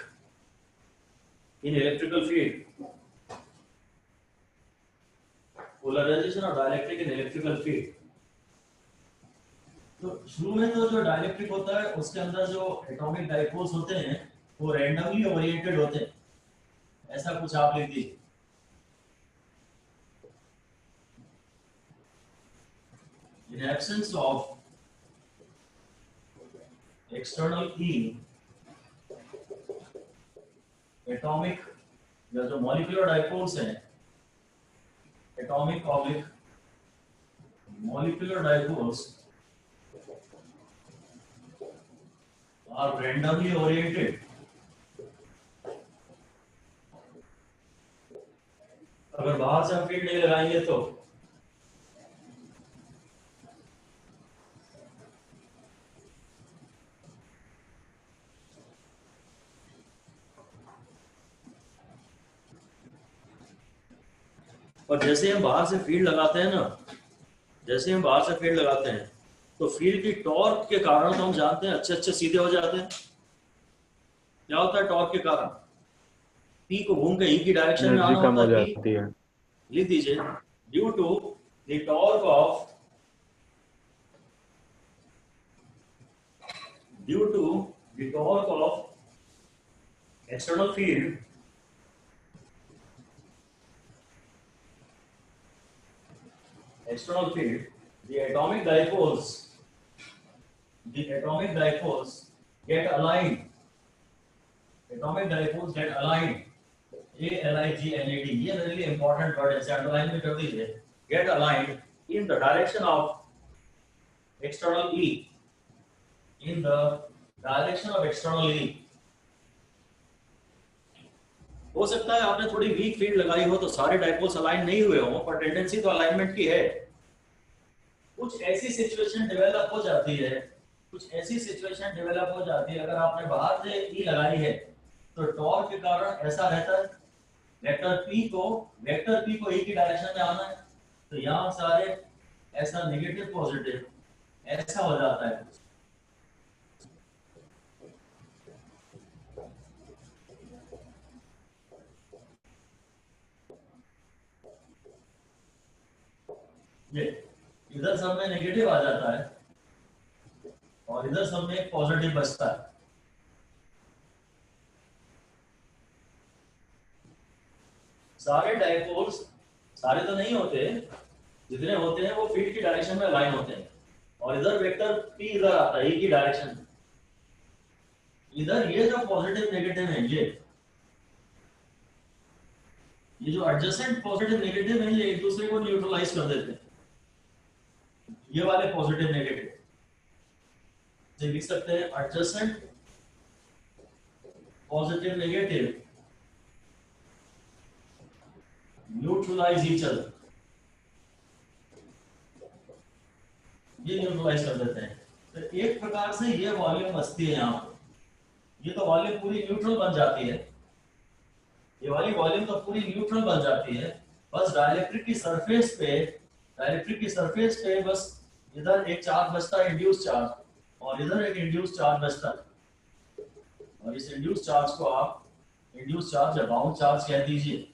Speaker 1: in electrical field. Polarization of dielectric in electrical field. तो शुरू में तो जो डाइलेक्ट्रिक होता है उसके अंदर जो एटॉमिक डाइपोल्स होते हैं वो रैंडमली ओरिएंटेड होते हैं, ऐसा कुछ आप लिख दीजिए। In absence of external E, atomic या जो मॉलिक्यूलर डाइपोल्स हैं, atomic oblique molecular dipoles are randomly oriented. अगर बाहर से हम फील्ड नहीं लगाएंगे तो और जैसे हम बाहर से फील्ड लगाते हैं ना, जैसे हम बाहर से फील्ड लगाते हैं तो फील्ड की टॉर्क के कारण तो हम जानते हैं अच्छे अच्छे सीधे हो जाते हैं। क्या होता है टॉर्क के कारण? पी को घूम के ई की डायरेक्शन में आना
Speaker 4: एनर्जी कम
Speaker 1: होता
Speaker 4: हो
Speaker 1: है।
Speaker 4: जाती है।
Speaker 1: लिख दीजिए due to the torque of due to the torque of external field the atomic dipoles get aligned. atomic dipoles get aligned, ALIGNED, ये really important word है, अंडरलाइन में कर दीजिए। get aligned in the direction of external E, in the direction of external E। हो सकता है आपने थोड़ी वीक फील्ड लगाई हो तो सारे डाइपोल्स अलाइन नहीं हुए हों, पर टेंडेंसी तो अलाइनमेंट की है। कुछ ऐसी सिचुएशन डेवलप हो जाती है, अगर आपने बाहर से ई लगाई है तो टॉर्क के कारण ऐसा रहता है, वेक्टर पी को ई की डायरेक्शन में आना है, तो यहाँ सारे ऐसा नेगेटिव पॉजिटिव ऐसा हो जाता है। ये इधर सब में नेगेटिव आ जाता है और इधर सब में एक पॉजिटिव बचता है। सारे डाइपोल्स, सारे तो नहीं होते, जितने होते हैं वो फील्ड की डायरेक्शन में अलाइन होते हैं और इधर वेक्टर पी इधर आता है ई की डायरेक्शन में। इधर ये जो पॉजिटिव नेगेटिव है, ये जो एडजेसेंट पॉजिटिव नेगेटिव है, ये एक दूसरे को न्यूट्रलाइज कर देते हैं। ये वाले पॉजिटिव नेगेटिव से लिख सकते हैं adjacent positive negative neutralize each other, ये न्यूट्रलाइज कर देते हैं। तो एक प्रकार से ये वॉल्यूम बचती है यहाँ पर, ये तो वॉल्यूम पूरी न्यूट्रल बन जाती है, ये वाली वॉल्यूम तो पूरी न्यूट्रल बन जाती है। बस डाइलेक्ट्रिक की सरफेस पे बस इधर एक चार्ज बचता है इंड्यूस चार्ज, और इधर एक इंड्यूस चार्ज बचता है, और इस इंड्यूस चार्ज को आप इंड्यूस चार्ज या बाउंड चार्ज कह दीजिए।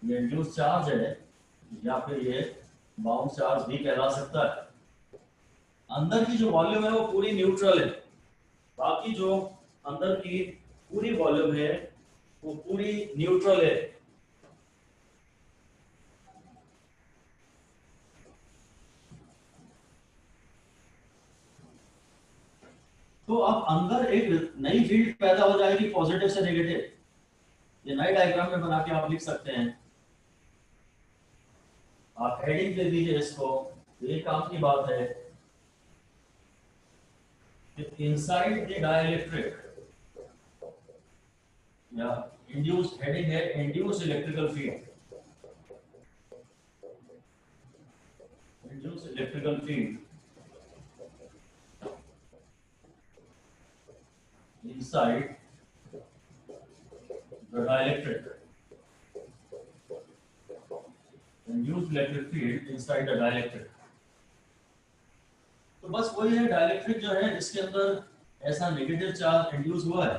Speaker 1: ये इंड्यूस चार्ज है या फिर ये बाउंड चार्ज भी कहला सकता है। अंदर की जो वॉल्यूम है वो पूरी न्यूट्रल है, बाकी जो अंदर की पूरी वॉल्यूम है वो पूरी न्यूट्रल है। तो अब अंदर एक नई फील्ड पैदा हो जाएगी पॉजिटिव से नेगेटिव। ये नए डायग्राम में बना के आप लिख सकते हैं। आप हेडिंग दे दीजिए इसको। ये काम की बात है कि इनसाइड द डाइलेक्ट्रिक, या इंड्यूस्ड, हेडिंग है induced electrical field. Induced electrical field inside the dielectric, induced electric field inside the dielectric। तो बस वही है, डाइलेक्ट्रिक जो है इसके अंदर ऐसा नेगेटिव चार्ज इंड्यूस हुआ है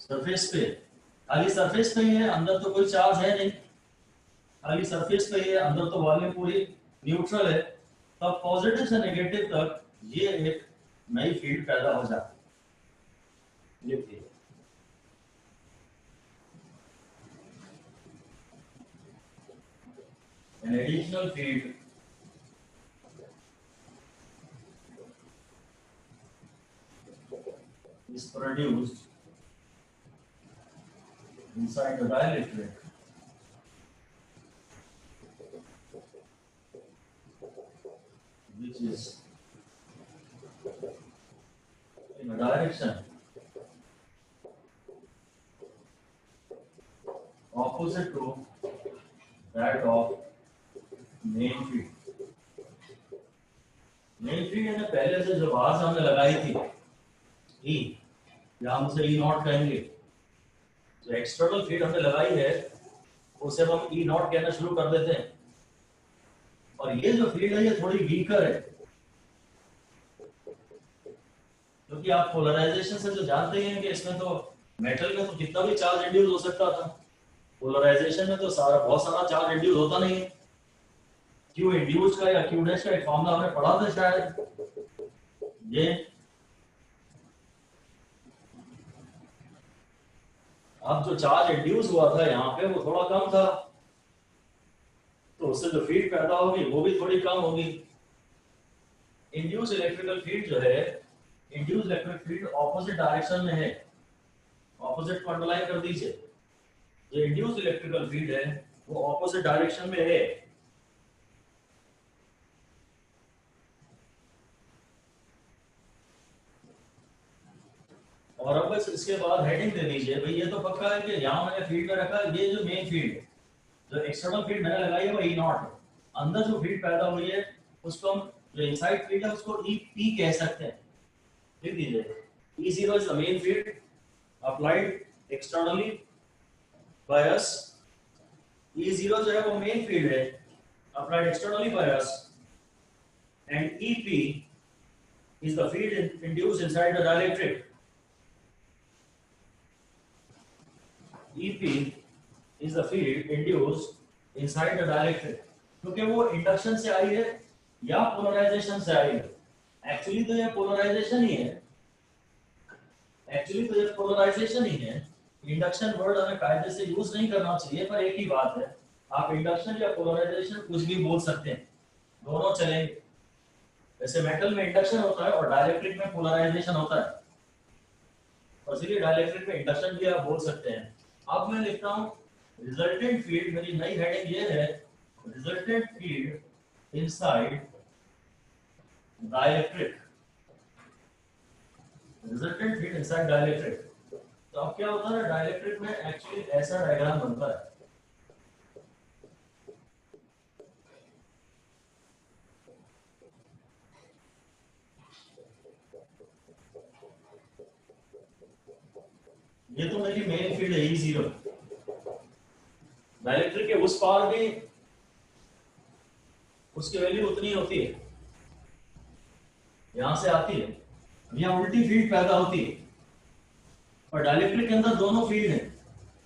Speaker 1: सरफेस पे। खाली सरफेस पे ही है, अंदर तो कोई चार्ज है नहीं, खाली सरफेस पे ही है, अंदर तो वॉल्यूम पूरी न्यूट्रल है। तब पॉजिटिव से नेगेटिव तक ये एक नई फील्ड पैदा हो जाती है। लिखिए an additional field is produced inside the dielectric which is in a direction opposite to that of main field। Main field ने पहले से जो बात हमने लगाई थी ई, या हम उसे ई नॉट कहेंगे, जो एक्सटर्नल फील्ड हमने लगाई है उसे हम ई नॉट कहना शुरू कर देते हैं। और ये जो फील्ड है ये थोड़ी वीकर है, क्योंकि आप पोलराइजेशन से जो जानते हैं कि इसमें तो मेटल में तो कितना भी चार्ज इंड्यूस हो सकता था, पोलराइजेशन में तो बहुत सारा चार्ज इंड्यूस होता नहीं है। क्यू इंड्यूस का या क्यू डैश का एक फॉर्मूला हमने पढ़ा था शायद। ये अब जो चार्ज इंड्यूस हुआ था यहाँ पे वो थोड़ा कम था, तो उससे जो फील्ड पैदा होगी वो भी थोड़ी कम होगी। इंड्यूस इलेक्ट्रिकल फील्ड जो है, induce electric field opposite direction में है। ऑपोजिट को अंडरलाइन कर दीजिए। जो इंड्यूस इलेक्ट्रिकल फील्ड है वो ऑपोजिट डायरेक्शन में है। और अब बस इसके बाद हेडिंग दे दीजिए भाई, ये तो पक्का है कि यहाँ मैंने फील्ड में रखा, ये जो मेन फील्ड है, जो एक्सटर्नल फील्ड मैंने लगाई है वो ई नॉट है। अंदर जो फील्ड पैदा हुई है उसको हम, जो इनसाइड फील्ड है उसको ई पी कह सकते हैं। लिख दीजिए E0 is the main field applied externally by us। E0 जो है वो मेन फील्ड है applied externally by us, and EP is the field induced inside the dielectric। EP is the field induced inside the dielectric, क्योंकि वो induction से आई है या polarisation से आई है। एक्चुअली तो ये पोलराइजेशन ही है, एक्चुअली तो ये पोलराइजेशन ही है। इंडक्शन वर्ड हमें कायदे से यूज नहीं करना चाहिए, पर एक ही बात है, आप इंडक्शन या पोलराइजेशन कुछ भी बोल सकते हैं, दोनों चलेंगे। वैसे मेटल में इंडक्शन होता है और डाइलेक्ट्रिक में पोलराइजेशन होता है, और इसलिए डाइलेक्ट्रिक में इंडक्शन भी आप बोल सकते हैं। अब मैं लिखता हूं रिजल्टेंट फील्ड, मेरी नई हेडिंग ये है, resultant field inside dielectric. Resultant field inside dielectric. तो अब क्या होता है, डाइलेक्ट्रिक में एक्चुअली ऐसा डायग्राम बनता है। ये तो मेरी मेन फील्ड है E0। डाइलेक्ट्रिक के उस पार भी उसकी वैल्यू उतनी होती है, यहां से आती है, यहाँ उल्टी फील्ड पैदा होती है। और डाइलेक्ट्रिक के अंदर दोनों फील्ड है,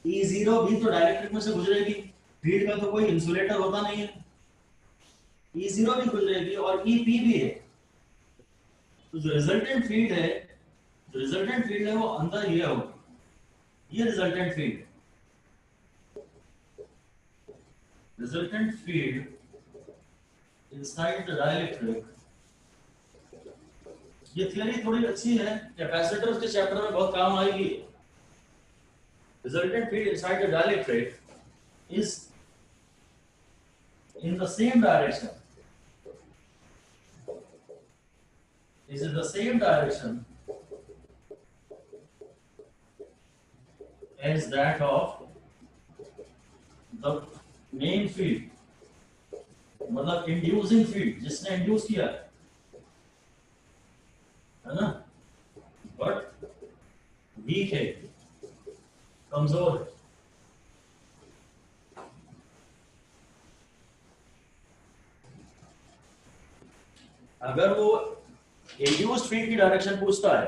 Speaker 1: E0 भी तो डाइलेक्ट्रिक में से गुजरेगी, फील्ड में तो कोई इंसुलेटर होता नहीं है, E0 भी गुजरेगी और EP भी है। तो जो रिजल्टेंट फील्ड है, जो रिजल्टेंट फील्ड है वो अंदर ये होगी, ये resultant field. Resultant field inside the dielectric ये थियरी थोड़ी अच्छी है, कैपेसिटर्स के चैप्टर में बहुत काम आएगी। Resultant field inside the dielectric is in the same direction. Is in the same direction as that of the main field, मतलब इंड्यूसिंग फील्ड, जिसने इंड्यूस किया है ना, बट वीक है, कमजोर है। अगर वो इंड्यूस्ड फील्ड की डायरेक्शन पूछता है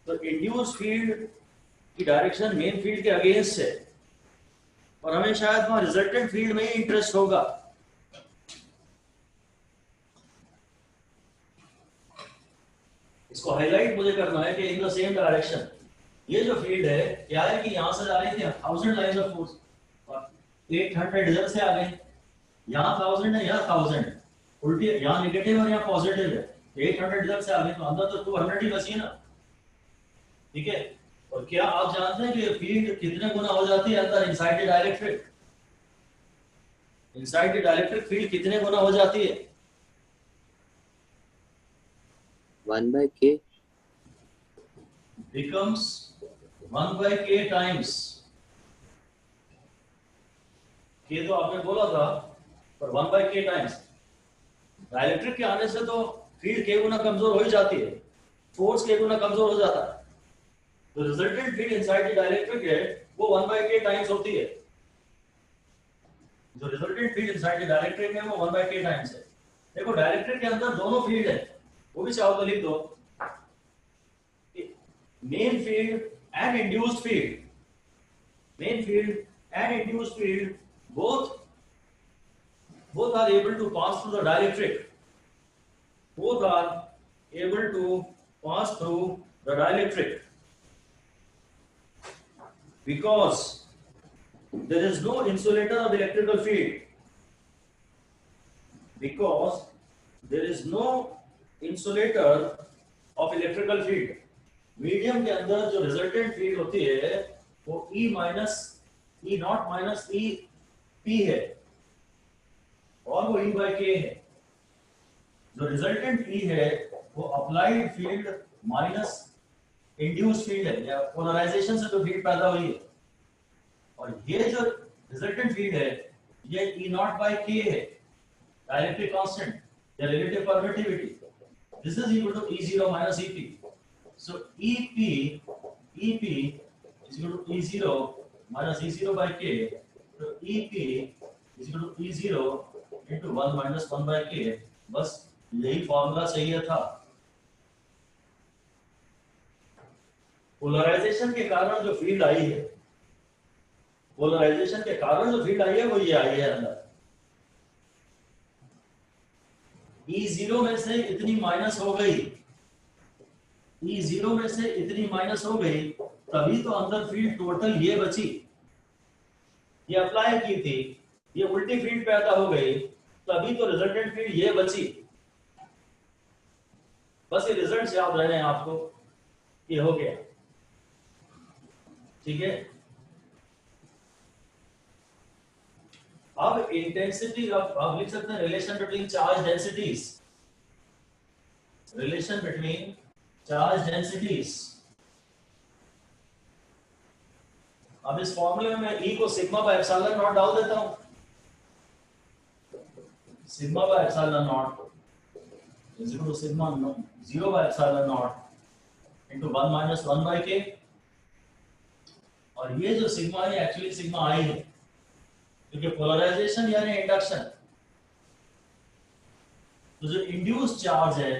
Speaker 1: तो इंड्यूस्ड फील्ड की डायरेक्शन मेन फील्ड के अगेंस्ट है, और हमें शायद वहां रिजल्टेंट फील्ड में ही इंटरेस्ट होगा। इसको हाईलाइट मुझे करना है कि इन द सेम डायरेक्शन, ये जो फील्ड है क्या है कि यहां से जा रही थी 1000 लाइंस ऑफ फोर्स, 800 इधर से आ गए, यहाँ 1000 है, यहाँ 1000 है, उल्टी यहाँ नेगेटिव और यहाँ पॉजिटिव है, 800 इधर से आ गए तो अंदर तो 200 ही बची ना, ठीक है। और क्या आप जानते हैं कि फील्ड कितने गुना हो जाती है अंदर inside the dielectric? Inside the dielectric field कितने गुना हो जाती है?
Speaker 2: 1/k
Speaker 1: becomes 1/k times k, तो आपने बोला था, पर 1/k टाइम्स डाइलेक्ट्रिक के आने से तो फील्ड k गुना कमजोर हो ही जाती है, फोर्स k गुना कमजोर हो जाता है, तो resultant field inside the dielectric है वो 1/k टाइम्स होती है। जो resultant field inside the dielectric है वो 1/k टाइम्स है। देखो डाइलेक्ट्रिक के अंदर दोनों फील्ड है, वो भी चाहो तो लिख दो, main field and induced field, main field and induced field both are able to pass through the dielectric, both are able to pass through the dielectric because there is no insulator of electrical field, because there is no insulator of electrical field। Medium के अंदर जो resultant field होती है वो E minus E not minus E P है, और वो E/K है। जो रिजल्टेंट E है वो applied field minus induced field है, या पोलराइजेशन से जो फील्ड पैदा हुई है, और ये जो रिजल्टेंट फील्ड है ये E0/K है, डाइलेक्ट्रिक कांस्टेंट या relative permittivity. This is equal to E0 minus EP। So EP is equal to E0 minus E0/K. So EP is equal to E0 into 1 minus 1/K। बस यही formula चाहिए था। Polarisation के कारण जो field I है, polarisation के कारण जो फील्ड आई है वो ये आई है अंदर। E0 में से इतनी माइनस हो गई, E0 में से इतनी माइनस हो गई, तभी तो अंदर फील्ड टोटल ये बची, ये अप्लाई की थी, ये उल्टी फील्ड पैदा हो गई, तभी तो रिजल्टेंट फील्ड ये बची। बस ये रिजल्ट याद रहने आपको, ये हो गया, ठीक है। अब इंटेंसिटी आप लिख सकते हैं relation between charge densities, relation between charge densities. अब इस फॉर्मूले में मैं E को सिग्मा बाय एप्सिलॉन नॉट डाल देता हूं, sigma by epsilon naught is equal to sigma 0 by epsilon naught into 1 minus 1/K, और ये जो सिग्मा है एक्चुअली सिग्मा I है, क्योंकि पोलराइजेशन यानी इंडक्शन। तो जो इंड्यूस्ड चार्ज है,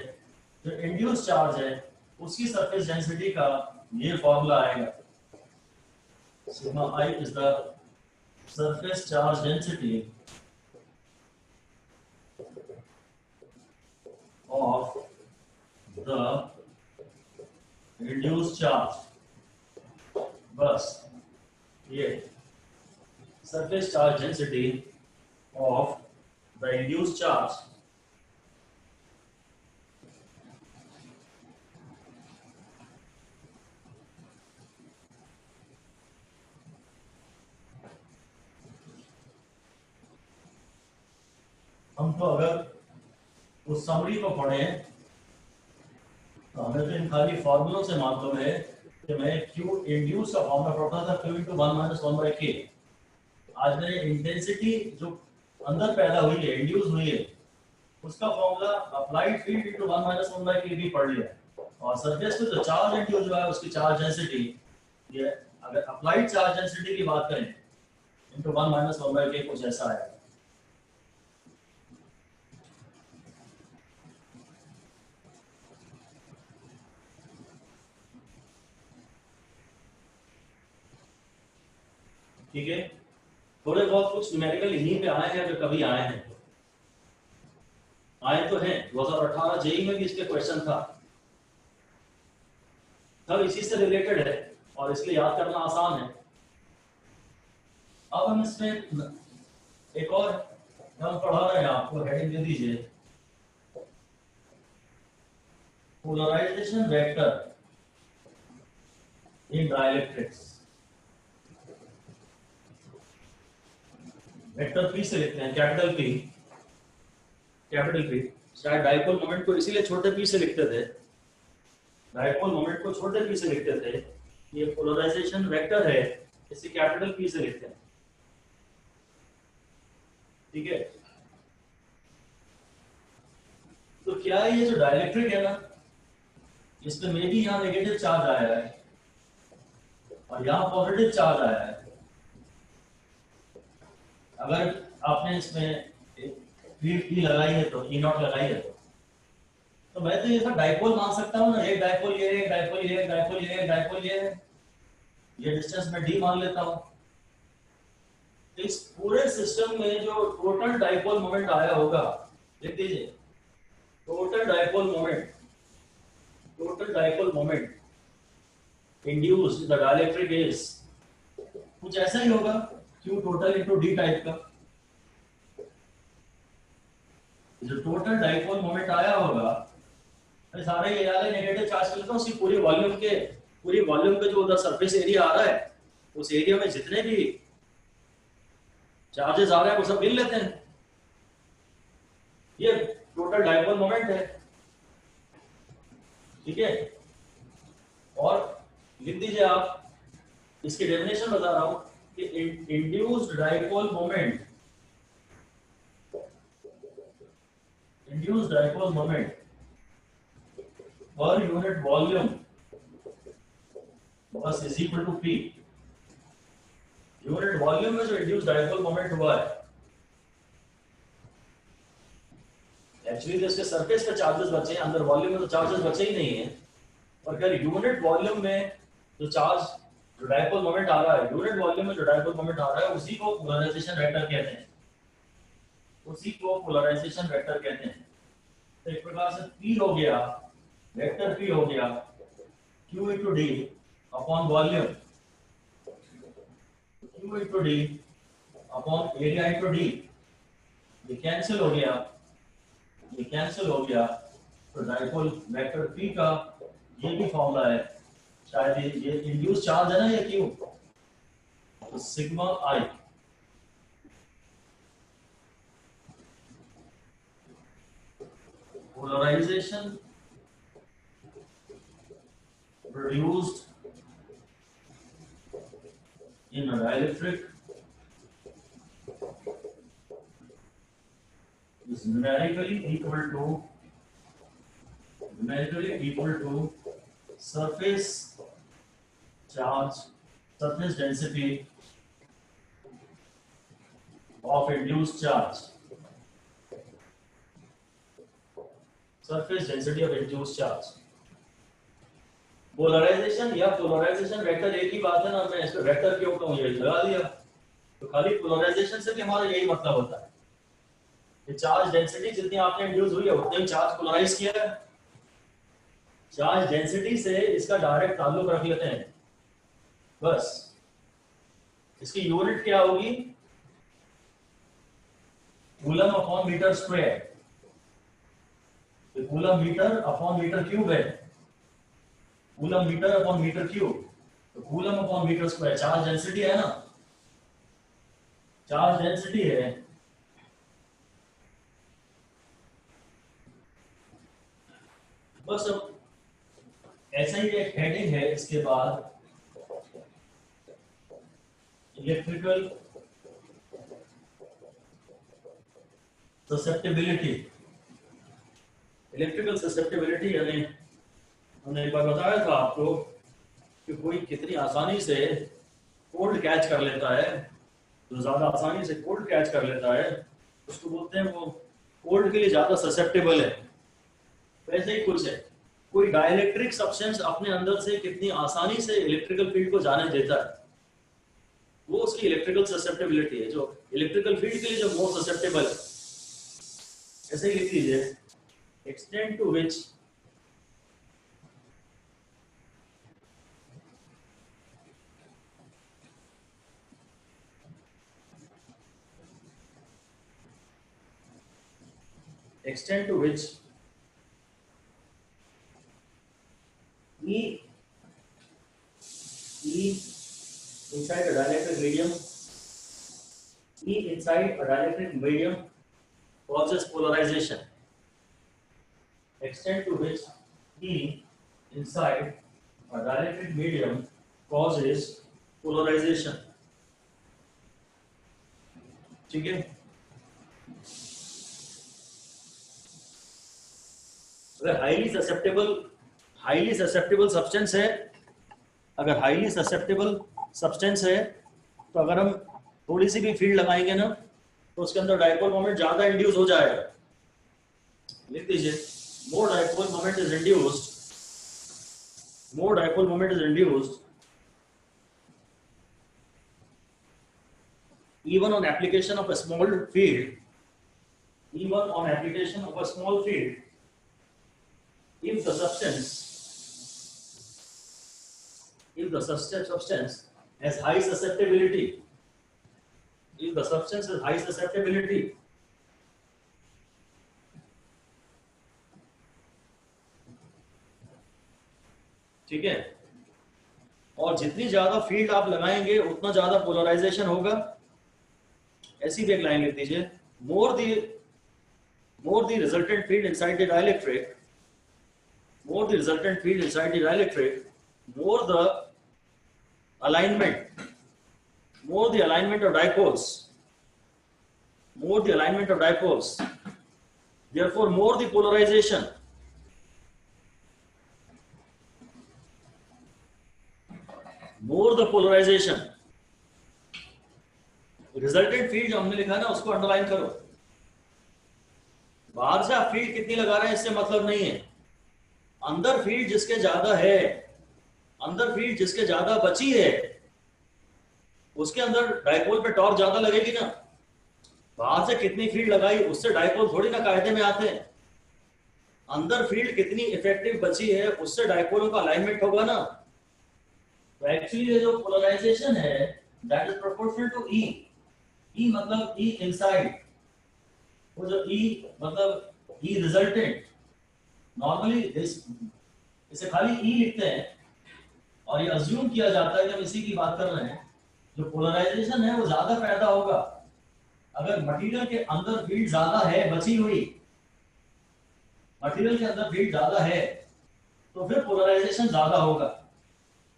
Speaker 1: जो इंड्यूस्ड चार्ज है उसकी सरफेस डेंसिटी का ये फॉर्मूला आएगा, sigma I is the surface charge density of the reduced charge। बस ये surface charge density of the induced charge हम तो अगर उस समरी को पढ़ें तो हमें तो इन खाली फॉर्मूलों से मालूम है कि मैं क्यू इंड्यूस का फॉर्मूला पढ़ता था Q into one minus one by के। आज मैंने इंटेंसिटी जो अंदर पैदा हुई है, इंड्यूस हुई है, उसका formula applied field into one minus one by के भी पढ़ लिया। और सरफेस पे जो चार्ज इंड्यूस हुआ है उसकी चार्ज डेंसिटी, ये अगर अप्लाइड चार्ज डेंसिटी की बात करें into one minus one by के कुछ ऐसा है। ठीक है, थोड़े बहुत कुछ न्यूमेरिकल यहीं पे आए हैं, अगर कभी आए हैं तो आए तो हैं। 2018 जेई में भी इसके क्वेश्चन था, सब इसी से रिलेटेड है और इसलिए याद करना आसान है। अब हम इसमें एक और हम पढ़ा रहे हैं, आपको हेडिंग दे दीजिए, पोलराइजेशन वेक्टर इन डाइलेक्ट्रिक्स। वेक्टर पी से लिखते हैं, कैपिटल पी, कैपिटल पी। शायद डाइपोल मोमेंट को इसीलिए छोटे पी से लिखते थे, डाइपोल मोमेंट को छोटे पी से लिखते थे। ये पोलराइजेशन वेक्टर है, इसे कैपिटल पी से लिखते हैं। ठीक है, तो क्या है ये जो डाइलेक्ट्रिक है ना, इसमें मे भी यहाँ नेगेटिव चार्ज आया है और यहाँ पॉजिटिव चार्ज आया है। अगर आपने इसमें फील्ड ई लगाई है तो ई नॉट लगाई है तो मैं तो ये सब डाइपोल मान सकता हूँ ना, एक डाइपोल ये, एक डाइपोल ये, एक डाइपोल ये, एक डाइपोल ये डिस्टेंस में डी मान लेता हूँ। तो इस पूरे सिस्टम में जो टोटल डाइपोल मोमेंट आया होगा, लिख दीजिए, total dipole moment, total dipole moment induced in the dielectric is कुछ ऐसा ही होगा, Q total into D type का। जो टोटल डाइपोल मोमेंट आया होगा, सारे ये वाले नेगेटिव चार्ज के लिए उसकी पूरी वॉल्यूम के जो उधर सरफेस एरिया आ रहा है, उस एरिया में जितने भी चार्जेस आ रहे हैं वो सब गिन लेते हैं। ये टोटल डाइपोल मोमेंट है। ठीक है, और लिख दीजिए आप, इसकी डेफिनेशन बता रहा हूं कि induced dipole moment, induced dipole moment per unit volume बस is equal to P। Unit volume में जो induced dipole moment हुआ है, एक्चुअली तो इसके सरफेस पे चार्जेस बचे हैं, अंदर वॉल्यूम में तो चार्जेस बचे ही नहीं है। और अगर यूनिट वॉल्यूम में जो चार्ज, जो डाइपोल मोमेंट आ रहा है, यूनिट वॉल्यूम में जो डाइपोल मोमेंट आ रहा है, उसी को पोलराइजेशन वेक्टर कहते हैं, उसी को पोलराइजेशन वेक्टर कहते हैं। तो एक प्रकार से P हो गया, वेक्टर P हो गया Q into D upon volume, Q into D upon area into D। ये कैंसिल हो गया, ये कैंसिल हो गया। तो डाइपोल वेक्टर P का ये भी फॉर्मूला है, शायद ये इंड्यूस चार्ज है ना ये Q, तो sigma I। Polarization produced in a dielectric is numerically equal to surface charge, surface density of induced charge, surface density of induced charge। Polarization या पोलराइजेशन वेक्टर एक ही बात है ना, मैं इसको वेक्टर क्यों कहूं, ये लगा दिया। तो खाली पोलराइजेशन से भी हमारा यही मतलब होता है कि चार्ज डेंसिटी जितनी आपने इंड्यूस हुई है उतने ही चार्ज पोलराइज किया है। चार्ज डेंसिटी से इसका डायरेक्ट ताल्लुक रख लेते हैं, बस। इसकी यूनिट क्या होगी, coulomb upon metre square. Coulomb metre upon metre cube है, coulomb metre upon metre cube, तो coulomb upon metre square charge density है ना, चार्ज डेंसिटी है। बस अब ऐसा ही एक हेडिंग है इसके बाद, इलेक्ट्रिकल ससेप्टिबिलिटी। इलेक्ट्रिकल ससेप्टिबिलिटी यानी हमने एक बार बताया था आपको कि कोई कितनी आसानी से कोल्ड कैच कर लेता है, जो ज्यादा आसानी से कोल्ड कैच कर लेता है उसको बोलते हैं वो कोल्ड के लिए ज्यादा ससेप्टेबल है। वैसे ही कुछ है, कोई डाइलेक्ट्रिक सब्सटेंस अपने अंदर से कितनी आसानी से इलेक्ट्रिकल फील्ड को जाने देता है, वो उसकी इलेक्ट्रिकल ससेप्टेबिलिटी है, जो इलेक्ट्रिकल फील्ड के लिए जो मोर ससेप्टेबल है। ऐसे ही लिख लीजिए, extend to which extent to which E inside a dielectric medium, E inside a dielectric medium causes polarization. Extent to which E inside a dielectric medium causes polarization. ठीक है, अगर हाईली ससेप्टेबल सब्सटेंस है, अगर highly susceptible substance है तो अगर हम थोड़ी सी भी फील्ड लगाएंगे ना तो उसके अंदर डाइपोल मोमेंट ज्यादा इंड्यूस हो जाएगा। लिख दीजिए, more dipole moment is induced even on application of a small field, if the substance has high susceptibility, ठीक है, और जितनी ज्यादा फील्ड आप लगाएंगे उतना ज्यादा पोलराइजेशन होगा। ऐसी भी एक लाइन लिख दीजिए, more the resultant field inside the dielectric, more the alignment of dipoles, therefore more the polarization. Resultant field जो हमने लिखा है ना उसको अंडरलाइन करो। बाहर से आप फील्ड कितनी लगा रहे हैं इससे मतलब नहीं है, अंदर फील्ड जिसके ज्यादा बची है उसके अंदर डाइपोल पे टॉर्क ज्यादा लगेगी ना। बाहर से कितनी फील्ड लगाई उससे डाइपोल थोड़ी ना कायदे में आते हैं, अंदर फील्ड कितनी इफेक्टिव बची है उससे डाइपोलों का अलाइनमेंट होगा ना। तो एक्चुअली ये जो पोलराइजेशन है that is proportional to E. E मतलब E इनसाइड, वो जो E मतलब E रिजल्टेंट। नॉर्मली इसे खाली E लिखते हैं और ये अज्यूम किया जाता है कि हम इसी की बात कर रहे हैं। जो पोलराइजेशन है वो ज्यादा पैदा होगा अगर मटेरियल के अंदर फील्ड ज्यादा है, बची हुई मटेरियल के अंदर फील्ड ज्यादा है तो फिर पोलराइजेशन ज्यादा होगा।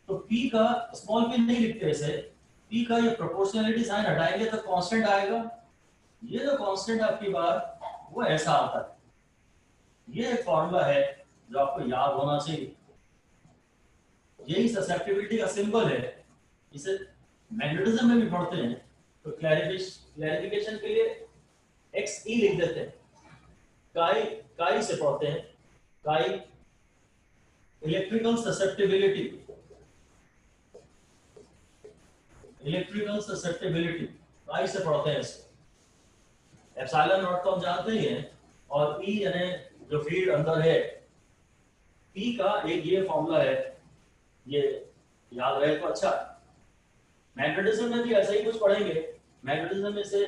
Speaker 1: तो P का स्मॉल p नहीं लिखते इसे, P का ये प्रोपोर्शनलिटी साइन हटाएंगे तो कांस्टेंट आएगा। ये जो कांस्टेंट आपकी बात वो ऐसा आता है। ये एक फॉर्मूला है जो आपको याद होना चाहिए। यही ससेप्टिबिलिटी का सिंबल है, इसे मैग्नेटिज्म में भी पढ़ते हैं तो क्लैरिफिकेशन के लिए XE लिख देते हैं। काई से पढ़ते हैं, काई इलेक्ट्रिकल ससेप्टिबिलिटी काई से पढ़ते हैं इसे। एप्सिलॉन नॉट तो हम जानते ही हैं और E यानी जो फील्ड अंदर है, P का एक ये फॉर्मूला है, ये याद रहे तो अच्छा। मैग्नेटिज्म में भी ऐसा ही कुछ पढ़ेंगे। मैग्नेटिज्म में से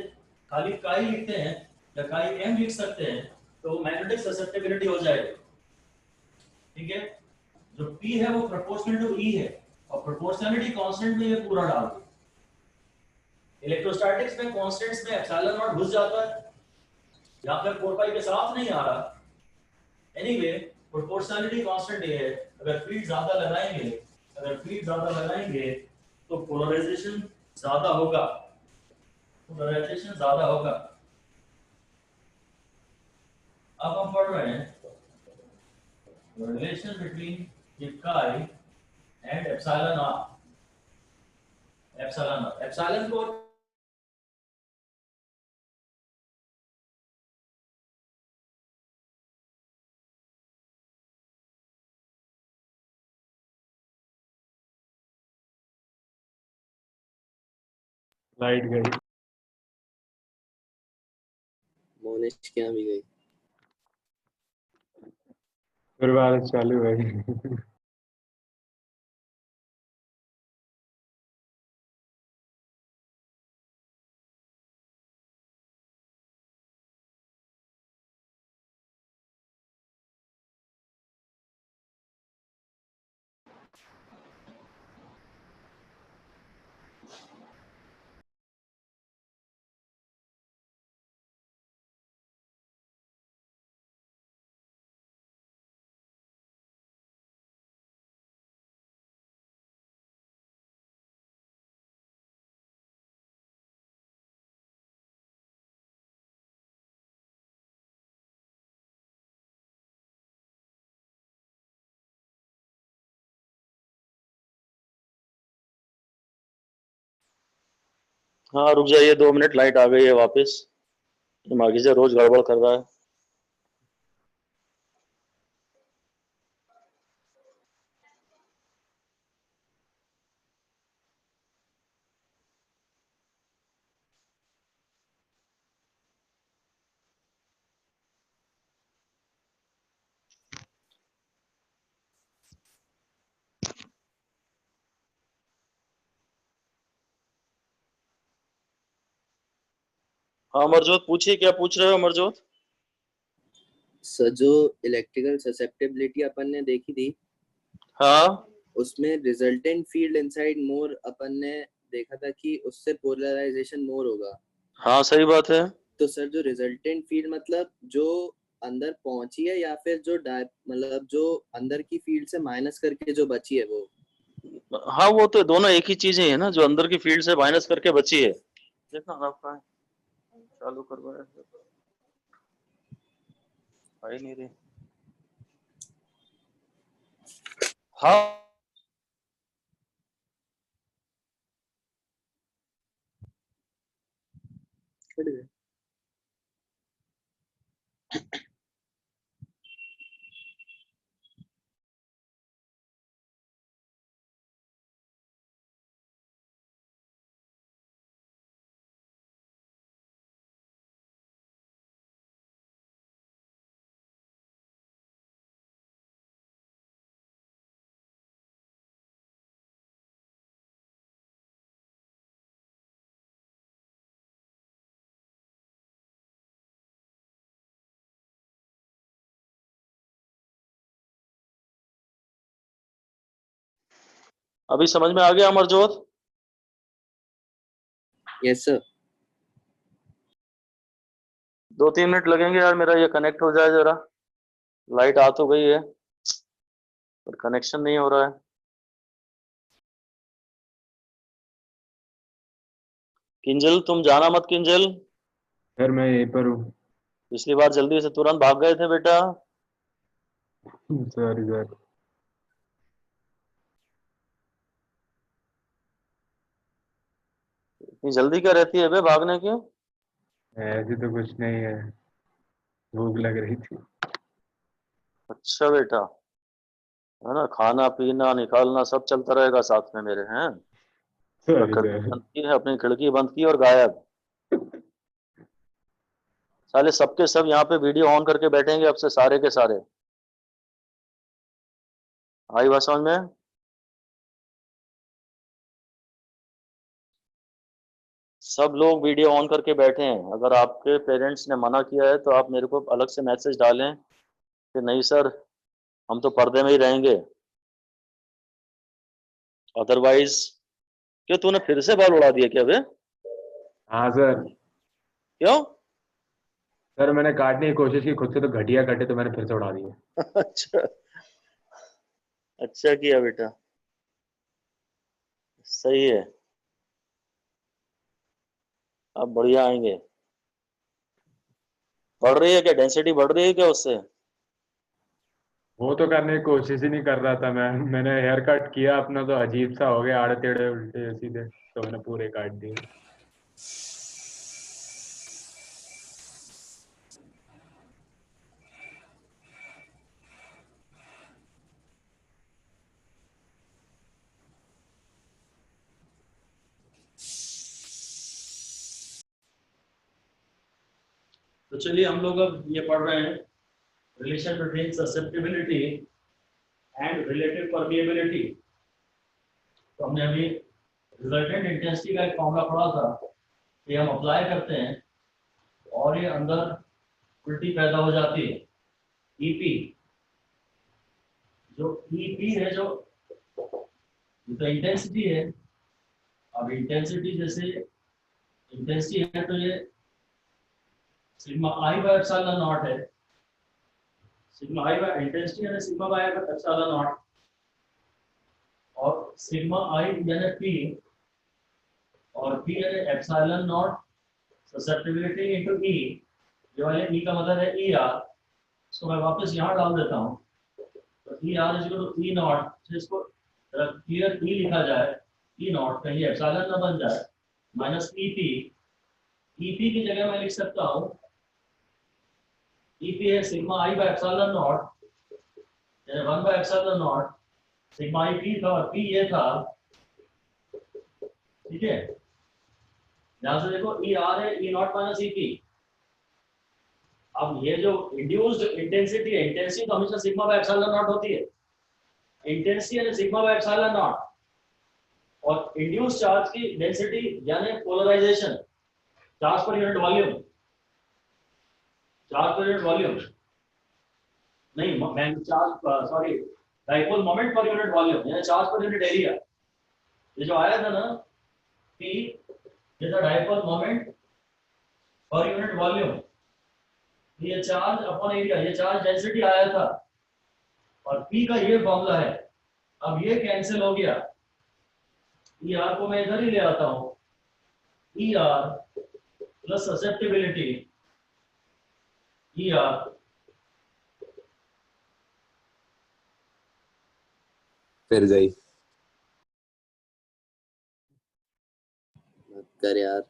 Speaker 1: खाली काई लिखते हैं या काई M लिख सकते हैं तो मैग्नेटिक ससेप्टिबिलिटी हो जाएगी। ठीक है, जो P है वो प्रोपोर्शनल टू E है और प्रोपोर्शनलिटी कांस्टेंट में ये पूरा डाल दो। इलेक्ट्रोस्टैटिक्स में कांस्टेंट्स में एप्सिलॉन नॉट घुस जाता है या फिर 4 पाई के साथ नहीं आ रहा। एनीवे प्रोपोर्शनलिटी कांस्टेंट ये है, अगर फील्ड ज्यादा लगाएंगे तो पोलराइजेशन ज्यादा होगा, अब हम पढ़ रहे हैं relation between chi and epsilon r। Epsilon को
Speaker 4: लाइट गई।
Speaker 2: मोनिश क्या भी गई।
Speaker 4: फिर बारिश चालू हुई।
Speaker 1: हाँ रुक जाइए 2 मिनट, लाइट आ गई है वापस। दिमागी से रोज गड़बड़ कर रहा है। हाँ अमरजोत पूछिए, क्या पूछ रहे हो अमरजोत?
Speaker 2: सर जो इलेक्ट्रिकल ससेप्टेबिलिटी अपन ने देखी थी,
Speaker 1: हाँ
Speaker 2: उसमें रिजल्टेंट फील्ड इनसाइड मोर अपन ने देखा था कि उससे पोलराइजेशन मोर होगा।
Speaker 1: हाँ सही बात है।
Speaker 2: तो सर जो रिजल्टेंट फील्ड मतलब जो अंदर पहुंची है या फिर जो मतलब जो अंदर की फील्ड से माइनस करके जो बची है वो?
Speaker 1: हाँ वो तो दोनों एक ही चीजें है ना, जो अंदर की फील्ड से माइनस करके बची है। देखना आपका चालू करवाया आई नहीं रही। हाँ अभी समझ में आ गया अमरजोत?
Speaker 2: Yes sir.
Speaker 1: 2-3 मिनट लगेंगे यार, मेरा ये कनेक्ट हो जाए जरा। लाइट आ तो गई है पर कनेक्शन नहीं हो रहा है। किंजल तुम जाना मत किंजल,
Speaker 4: सर मैं यहीं पर हूँ।
Speaker 1: पिछली बार जल्दी से तुरंत भाग गए थे बेटा।
Speaker 4: Sorry sir.
Speaker 1: इतनी जल्दी क्या रहती है बे भागने की?
Speaker 4: ऐसी तो कुछ नहीं है, भूख लग रही थी।
Speaker 1: अच्छा बेटा, है ना, खाना पीना निकालना सब चलता रहेगा साथ में मेरे, हैं?
Speaker 4: सॉरी
Speaker 1: खिड़की
Speaker 4: सर।
Speaker 1: बंद की है, अपनी खिड़की बंद की और गायब। साले सबके सब यहाँ पे वीडियो ऑन करके बैठेंगे अब से, सारे के सारे। आई बात समझ में? सब लोग वीडियो ऑन करके बैठे हैं। अगर आपके पेरेंट्स ने मना किया है तो आप मेरे को अलग से मैसेज डालें कि नहीं सर हम तो पर्दे में ही रहेंगे, अदरवाइज। क्यों तूने फिर से बाल उड़ा दिया क्या बे?
Speaker 4: हाँ सर।
Speaker 1: क्यों?
Speaker 4: सर मैंने काटने की कोशिश की, खुद से तो घटिया कटे तो मैंने फिर से उड़ा दिए।
Speaker 1: अच्छा, अच्छा किया बेटा, सही है। अब बढ़िया आएंगे। बढ़ रही है क्या डेंसिटी, बढ़ रही है क्या उससे?
Speaker 4: वो तो करने की कोशिश ही नहीं कर रहा था मैंने हेयर कट किया अपना तो अजीब सा हो गया, आड़े टेढ़े उल्टे सीधे, तो मैंने पूरे काट दिए।
Speaker 1: तो चलिए हम लोग अब ये पढ़ रहे हैं, relation between susceptibility and relative permeability. तो हमने अभी रिजल्टेंट इंटेंसिटी का एक फॉर्मूला पढ़ा था कि हम अप्लाई करते हैं और ये अंदर उल्टी पैदा हो जाती है, ईपी। जो ईपी है, जो तो इंटेंसिटी है। अब इंटेंसिटी जैसे इंटेंसिटी है तो ये sigma I by epsilon not है। सिग्मा आई बाय इंटेंसिटी यानी सिग्मा बाय एप्सिलॉन नॉट, और सिग्मा आई यानी पी, और पी यानी एप्सिलॉन नॉट ससेप्टिबिलिटी इनटू ई। ये वाले ई का मतलब है ई आर। इसको मैं वापस यहाँ डाल देता हूँ। तो E R is equal to E naught, इसको क्लियर ई लिखा जाए, ई नॉट कहीं एप्सिलॉन ना बन जाए, minus E P. E P की जगह मैं लिख सकता हूँ, ई पी है sigma I by epsilon naught, यानी 1 by epsilon naught. Sigma I P था और पी ये था, ठीक है। ध्यान से देखो, ई आर है ई नॉट माइनस ई पी। अब ये जो इंड्यूस्ड इंटेंसिटी है, इंटेंसिटी तो हमेशा सिग्मा बाय एप्सिलॉन नॉट होती है, इंटेंसिटी यानी सिग्मा बाय एप्सिलॉन नॉट। और इंड्यूस्ड चार्ज की डेंसिटी यानी polarization, charge per unit volume, charge per unit volume नहीं, मैं charge sorry, dipole moment per unit volume यानी चार्ज पर यूनिट एरिया। ये जो आया था ना पी, ये था dipole moment per unit volume, ये चार्ज अपॉन एरिया, ये चार्ज डेंसिटी आया था, और पी का ये फॉर्मूला है। अब ये कैंसिल हो गया, ई आर को मैं इधर ही ले आता हूं, E R plus susceptibility, E R
Speaker 2: फिर गई मत कर यार।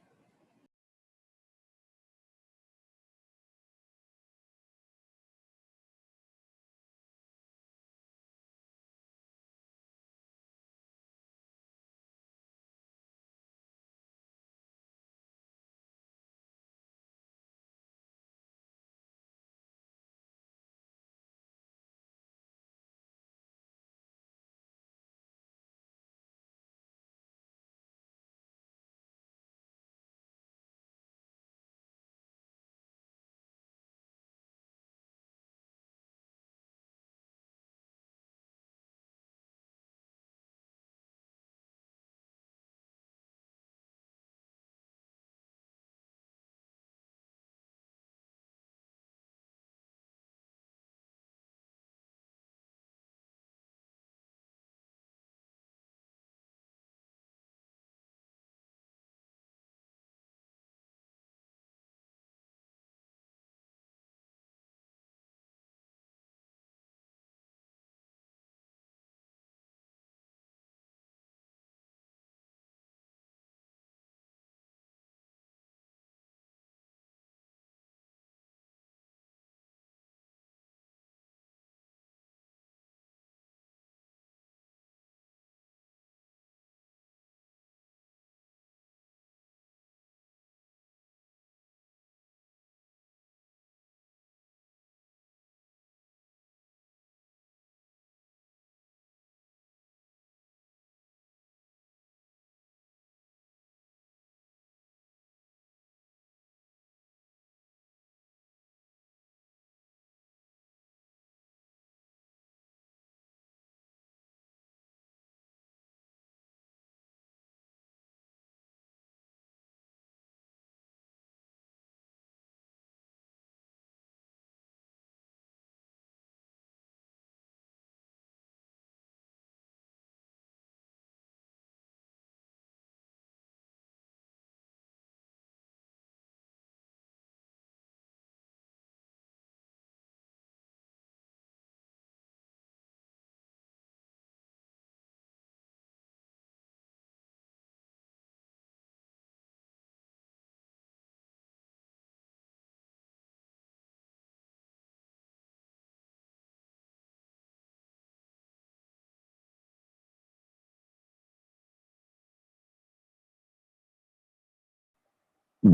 Speaker 1: हाँ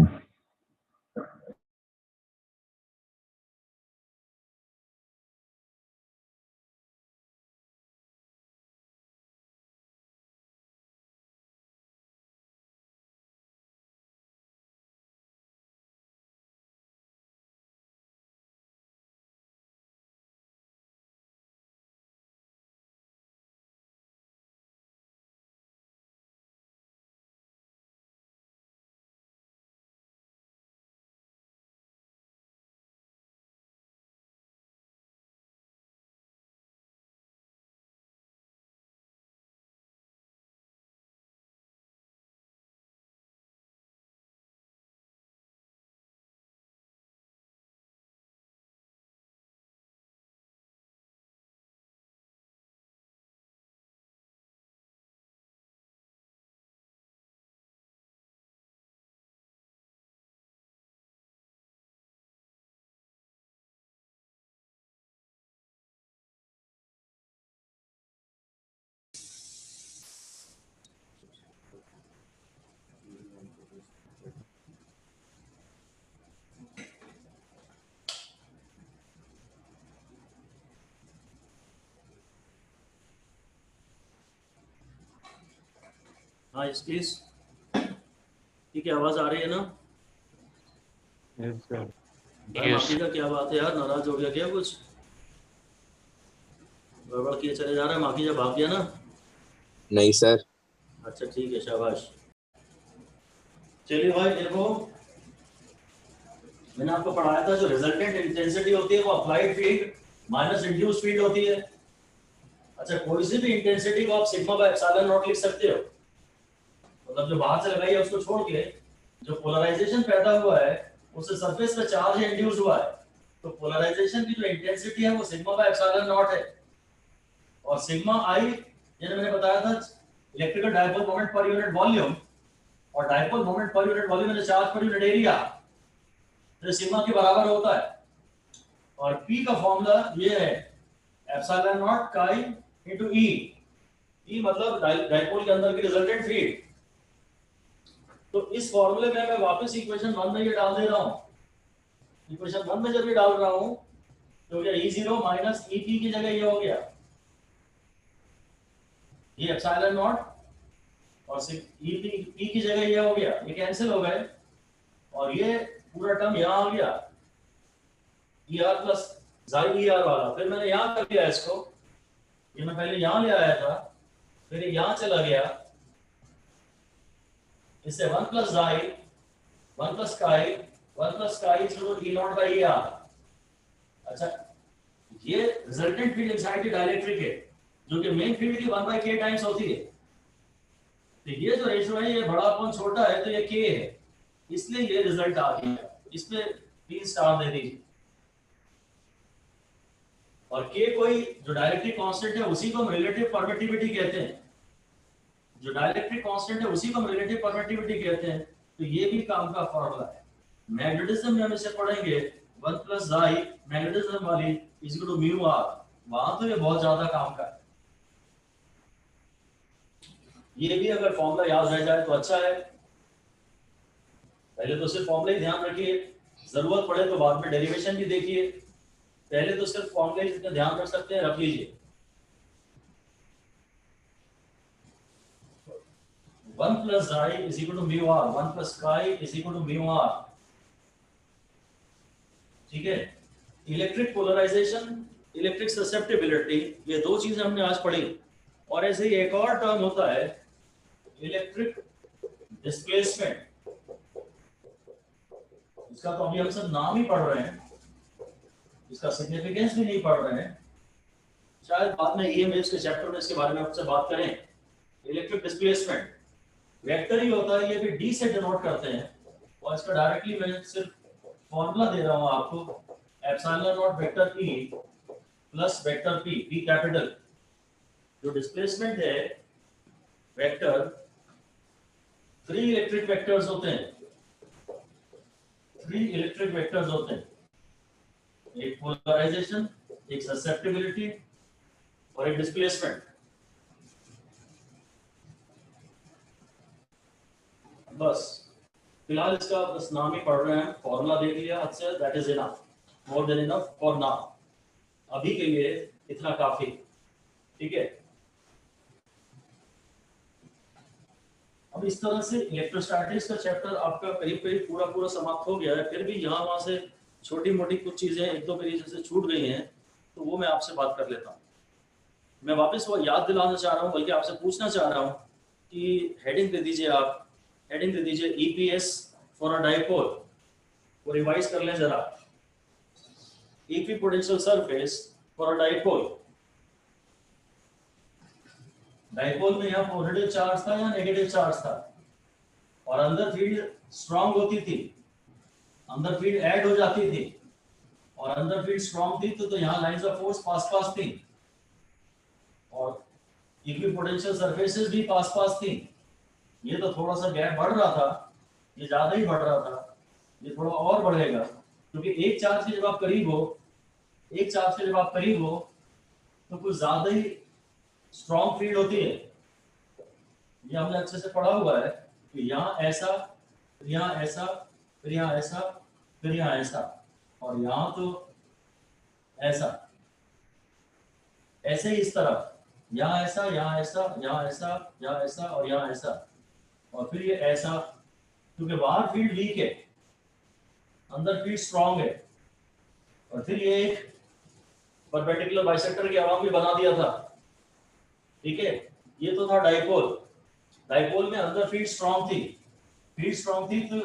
Speaker 1: यस प्लीज। ठीक है, आवाज आ रही है ना?
Speaker 4: Yes sir.
Speaker 1: भाई माफी का क्या बात है यार, नाराज हो गया क्या? कुछ गड़बड़ किए चले जा रहा है? माफी जब भाग गया ना?
Speaker 2: नहीं सर।
Speaker 1: अच्छा ठीक है, शाबाश। चलिए भाई देखो, मैंने आपको पढ़ाया था जो रिजल्टेंट इंटेंसिटी होती है वो applied field minus induced field होती है। अच्छा, कोई सी भी इंटेंसिटी को आप सिग्मा बाय एप्सिलॉन नॉट लिख सकते हो, मतलब जो बाहर से लगाई है उसको छोड़ के जो पोलराइजेशन पैदा हुआ है उससे सरफेस पे चार्ज इंड्यूस हुआ है, तो पोलराइजेशन की जो इंटेंसिटी है वो सिग्मा बाय एप्सिलॉन नॉट है। और सिग्मा आई, जैसे मैंने बताया था, electrical dipole moment per unit volume, और dipole moment per unit volume यानी चार्ज पर यूनिट एरिया, तो सिग्मा के बराबर होता है। और P का फॉर्मूला ये है एप्सिलॉन नॉट काई इनटू E। E मतलब डायपोल के अंदर की रिजल्टेंट फील्ड। तो इस फॉर्मूले में मैं वापस इक्वेशन 1 में ये डाल दे रहा हूं। इक्वेशन 1 में जब ये डाल रहा हूं तो क्या E0 माइनस EP की जगह ये हो गया, ये एप्सिलॉन नॉट, और EP की जगह ये हो गया, ये कैंसिल हो गए, और ये पूरा टर्म यहाँ आ गया ER प्लस जाई ER वाला। फिर मैंने यहाँ कर दिया इसको, ये मैं पहले यहाँ ले आया था, फिर ये यहाँ चला गया, इससे 1 प्लस जाई 1 plus chi equal to E naught by ER। अच्छा, ये resultant field inside the dielectric है जो कि मेन फील्ड की 1/k टाइम्स होती है। तो ये जो रेशियो है ये बड़ा अपॉन छोटा है तो ये k है, इसलिए ये रिजल्ट आ गया। इसमें प्लीज स्टार दे दीजिए। और k कोई जो डायरेक्ट्रिक कांस्टेंट है उसी को हम रिलेटिव परमिटिविटी कहते हैं, जो डायरेक्ट्रिक कांस्टेंट है उसी को हम रिलेटिव परमिटिविटी कहते हैं। तो ये भी काम का फॉर्मूला है। मैग्नेटिज्म में हम इसे पढ़ेंगे 1 प्लस जाई मैग्नेटिज्म वाली is equal to mu R, वहां तो ये बहुत ज्यादा काम का है। ये भी अगर फॉर्मूला याद रह जाए तो अच्छा है, पहले तो सिर्फ फॉर्मूला ही ध्यान रखिए, जरूरत पड़े तो बाद में डेरिवेशन भी देखिए, पहले तो सिर्फ फॉर्मूले जितना ध्यान रख सकते हैं रख लीजिए। 1 प्लस जाई is equal to mu R, 1 plus chi is equal to mu R. ठीक है, इलेक्ट्रिक पोलराइजेशन, इलेक्ट्रिक ससेप्टिबिलिटी, ये दो चीजें हमने आज पढ़ी। और ऐसे ही एक और टर्म होता है इलेक्ट्रिक डिस्प्लेसमेंट, इसका तो अभी हम सब नाम ही पढ़ रहे हैं, इसका सिग्निफिकेंस भी नहीं पढ़ रहे हैं, शायद बाद में ईएमएफ के चैप्टर में इसके बारे में आपसे बात करें। इलेक्ट्रिक डिस्प्लेसमेंट वेक्टर ही होता है, ये भी डी से डिनोट करते हैं, और इसका डायरेक्टली मैं सिर्फ फॉर्मूला दे रहा हूं आपको, epsilon naught vector E plus vector P capital. जो डिस्प्लेसमेंट है वेक्टर, 3 इलेक्ट्रिक वेक्टर्स होते हैं, 3 इलेक्ट्रिक वेक्टर्स होते हैं, एक पोलराइजेशन, एक ससेप्टिबिलिटी और एक डिस्प्लेसमेंट। बस फिलहाल इसका बस नाम ही पढ़ रहे हैं, फॉर्मूला देख लिया अच्छा, that is enough, more than enough for now, अभी के लिए इतना काफी, ठीक है। अब इस तरह से इलेक्ट्रोस्टैटिक्स का चैप्टर आपका करीब करीब पूरा पूरा समाप्त हो गया है। फिर भी यहाँ वहाँ से छोटी मोटी कुछ चीजें एक दो मेरी जैसे छूट गई हैं, तो वो मैं आपसे बात कर लेता हूँ। मैं वापस वो याद दिलाना चाह रहा हूँ, बल्कि आपसे पूछना चाह रहा हूँ कि हेडिंग दे दीजिए, आप हेडिंग दे दीजिए ईपीएस फॉर अ डाइपोल, वो रिवाइज कर लें जरा। Equipotential surface for a dipole, dipole में यहाँ पॉजिटिव चार्ज था या नेगेटिव चार्ज था, और अंदर फील्ड स्ट्रांग होती थी, अंदर फील्ड ऐड हो जाती थी, और अंदर फील्ड स्ट्रांग थी तो यहाँ लाइंस ऑफ फोर्स पास पास थी, और इक्विपोटेंशियल सरफेसेस भी पास पास थी। ये तो थोड़ा सा गैप बढ़ रहा था, ये ज्यादा ही बढ़ रहा था, ये थोड़ा और बढ़ेगा, क्योंकि एक चार्ज के जब आप करीब हो, एक चार्ज के जब आप करीब हो तो कुछ ज्यादा ही स्ट्रॉन्ग फील्ड होती है। ये हमने अच्छे से पढ़ा हुआ है कि यहाँ ऐसा, फिर यहाँ ऐसा, फिर यहाँ ऐसा, फिर यहाँ ऐसा, और यहाँ तो ऐसा, ऐसे ही इस तरह, यहाँ ऐसा, यहाँ ऐसा, यहाँ ऐसा, यहाँ ऐसा और यहाँ ऐसा, और फिर ये ऐसा, क्योंकि बाहर फील्ड वीक है, अंदर फील्ड स्ट्रॉन्ग है। और फिर ये एक परपेंडिकुलर बाइसेक्टर की आवाम भी बना दिया था, ठीक है। ये तो था डाइपोल, डाइपोल में अंदर फील्ड स्ट्रॉन्ग थी, फील्ड स्ट्रॉन्ग थी तो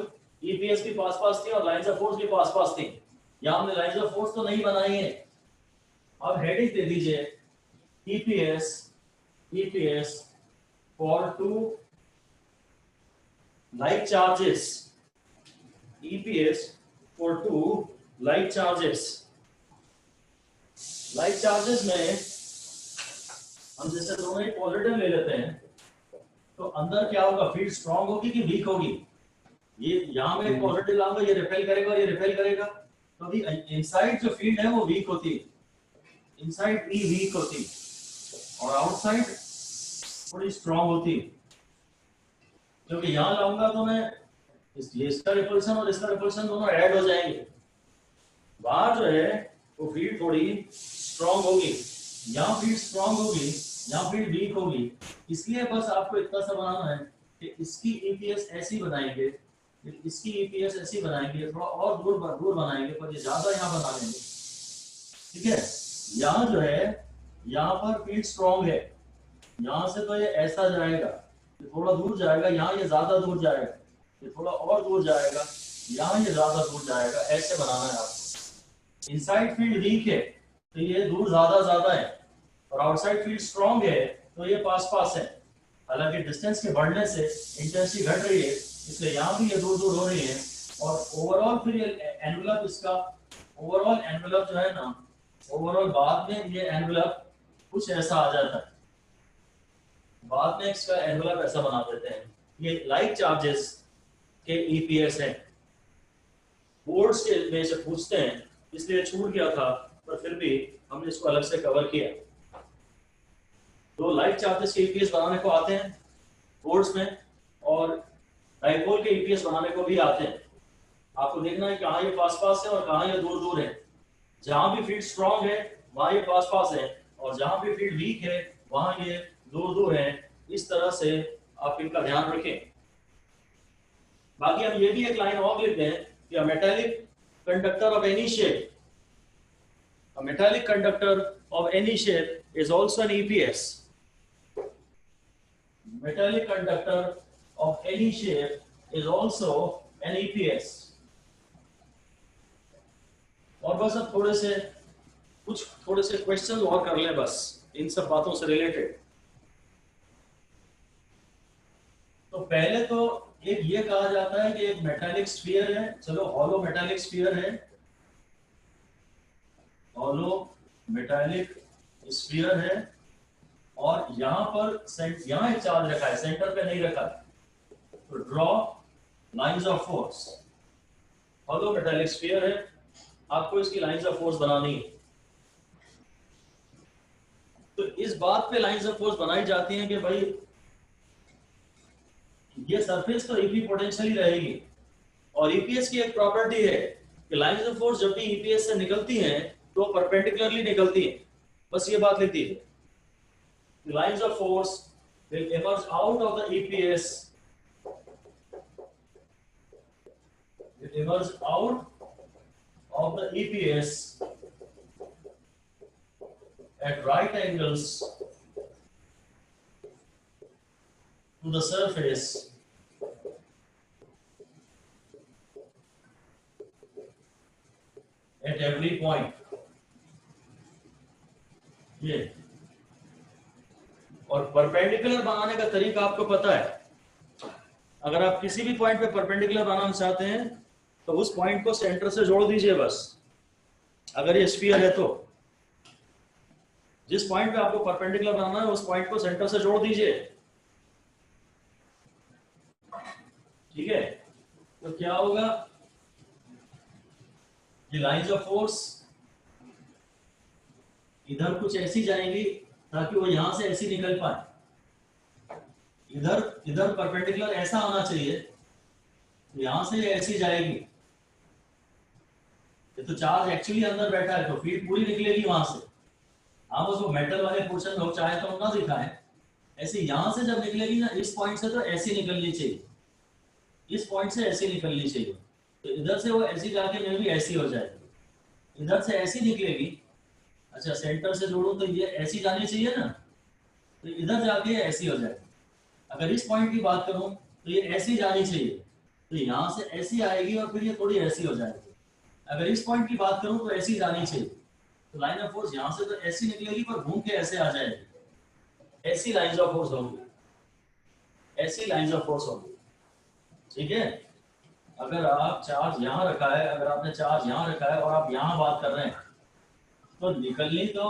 Speaker 1: ईपीएस भी पास पास थी और लाइंस ऑफ फोर्स भी पास पास थी। यहाँ हमने लाइंस ऑफ फोर्स तो नहीं बनाई है। अब हेडिंग दे दीजिए EPS, EPS for two like charges, EPS for two like charges. Like charges में हम जैसे दोनों ही पॉजिटिव ले लेते हैं, तो अंदर क्या होगा, फील्ड स्ट्रांग होगी कि वीक होगी। ये यहाँ में पॉजिटिव लाऊंगा, ये रिपेल करेगा, ये रिपेल करेगा, तो अभी इनसाइड जो फील्ड है वो वीक होती है, इनसाइड ई वीक होती, और आउटसाइड थोड़ी स्ट्रांग होती। क्योंकि यहाँ लाऊंगा तो मैं इसका रिपल्सन और इसका रिपल्सन दोनों ऐड हो जाएंगे, बाहर जो है वो फील्ड थोड़ी स्ट्रांग होगी, यहाँ फील्ड स्ट्रांग होगी, यहाँ फील्ड वीक होगी। इसलिए बस आपको इतना सा बनाना है कि इसकी ईपीएस ऐसी बनाएंगे, इसकी ईपीएस ऐसी बनाएंगे, थोड़ा और दूर दूर बनाएंगे, पर ये ज्यादा यहाँ बना लेंगे, ठीक है। यहाँ जो है, यहाँ पर फील्ड स्ट्रांग है, यहाँ से तो ये ऐसा जाएगा, ये थोड़ा दूर जाएगा, यहाँ ये ज्यादा दूर जाएगा, ये थोड़ा और दूर जाएगा, यहाँ ये ज्यादा दूर जाएगा, ऐसे बनाना है आपको। इनसाइड फील्ड वीक है तो ये दूर ज्यादा है, और आउटसाइड फील्ड स्ट्रांग है तो ये पास पास है। हालांकि डिस्टेंस के बढ़ने से इंटेंसिटी घट रही है, इसलिए यहाँ भी ये दूर दूर हो रही है, और ओवरऑल फिर ये एनवेलप, इसका ओवरऑल एनवेलप जो है ना, ओवरऑल बाद में ये एनवेलप कुछ ऐसा आ जाता है, बाद में इसका एनवेलप ऐसा बना देते हैं। ये लाइक चार्जेस के ईपीएस है, बोर्ड्स के में से पूछते हैं, इसलिए छूट गया था, पर फिर भी हमने इसको अलग से कवर किया। तो लाइक चार्जेस के ईपीएस बनाने को आते हैं बोर्ड्स में, और डाइपोल के ईपीएस बनाने को भी आते हैं। आपको देखना है कहाँ ये पास पास है और कहाँ ये दूर दूर है। जहां भी फील्ड स्ट्रांग है वहां ये पास पास है, और जहां भी फील्ड वीक है वहां ये दूर दूर है। इस तरह से आप इनका ध्यान रखें। बाकी हम ये भी एक लाइन और लिखते हैं कि a metallic conductor of any shape, a metallic conductor of any shape is also an EPS. Metallic conductor of any shape is also an EPS. और बस अब थोड़े से क्वेश्चन और कर लें बस इन सब बातों से रिलेटेड। तो पहले तो एक ये कहा जाता है कि एक मेटालिक स्फीयर है, चलो हॉलो मेटालिक स्फीयर है, हॉलो मेटालिक स्फीयर है, और यहाँ पर यहाँ एक चार्ज रखा है, सेंटर पे नहीं रखा। तो draw lines of force, hollow metallic sphere है, आपको इसकी लाइंस ऑफ फोर्स बनानी है। तो इस बात पे लाइंस ऑफ फोर्स बनाई जाती हैं कि भाई ये सरफेस तो इक्विपोटेंशियल ही रहेगी, और ईपीएस की एक प्रॉपर्टी है कि लाइंस ऑफ फोर्स जब भी ईपीएस से निकलती हैं तो परपेंडिकुलरली निकलती हैं, बस ये बात लिख दीजिए। Lines of force will emerge out of the EPS, will emerge out of the EPS at right angles to the surface at every point. ये और परपेंडिकुलर बनाने का तरीका आपको पता है। अगर आप किसी भी पॉइंट पे परपेंडिकुलर बनाना चाहते हैं तो उस पॉइंट को सेंटर से जोड़ दीजिए बस। अगर ये स्फीयर है तो जिस पॉइंट पे आपको परपेंडिकुलर बनाना है उस पॉइंट को सेंटर से जोड़ दीजिए, ठीक है। तो क्या होगा, ये लाइंस ऑफ फोर्स इधर कुछ ऐसी जाएंगी ताकि वो यहां से ऐसी निकल पाए। इधर परपेंडिकुलर ऐसा आना चाहिए, यहां से ऐसी जाएगी। ये तो चार्ज एक्चुअली अंदर बैठा है तो फील्ड पूरी निकलेगी वहां से। आप उसको मेटल वाले पोर्शन में चाहे तो ना दिखाएं, ऐसे यहां से जब निकलेगी ना इस पॉइंट से तो ऐसी निकलनी चाहिए, इस पॉइंट से ऐसी निकलनी चाहिए। तो इधर से वो ऐसी जाके में भी ऐसी हो जाएगी, इधर से ऐसी निकलेगी। अच्छा सेंटर से जोड़ो तो ये ऐसी जानी चाहिए ना, तो इधर जाके ऐसी हो जाएगी। अगर इस पॉइंट की बात करूं तो ये ऐसी जानी चाहिए, तो यहाँ से ऐसी आएगी और फिर ये थोड़ी ऐसी हो जाएगी। अगर इस पॉइंट की बात करूं तो ऐसी जानी चाहिए, तो लाइन ऑफ फोर्स यहाँ से तो ऐसी निकलेगी पर घूम के ऐसे आ जाएगी। ऐसी लाइंस ऑफ फोर्स होंगी, ऐसी लाइंस ऑफ फोर्स होंगी, ठीक है। अगर आप चार्ज यहाँ रखा है, अगर आपने चार्ज यहाँ रखा है और आप यहाँ बात कर रहे हैं तो निकलनी तो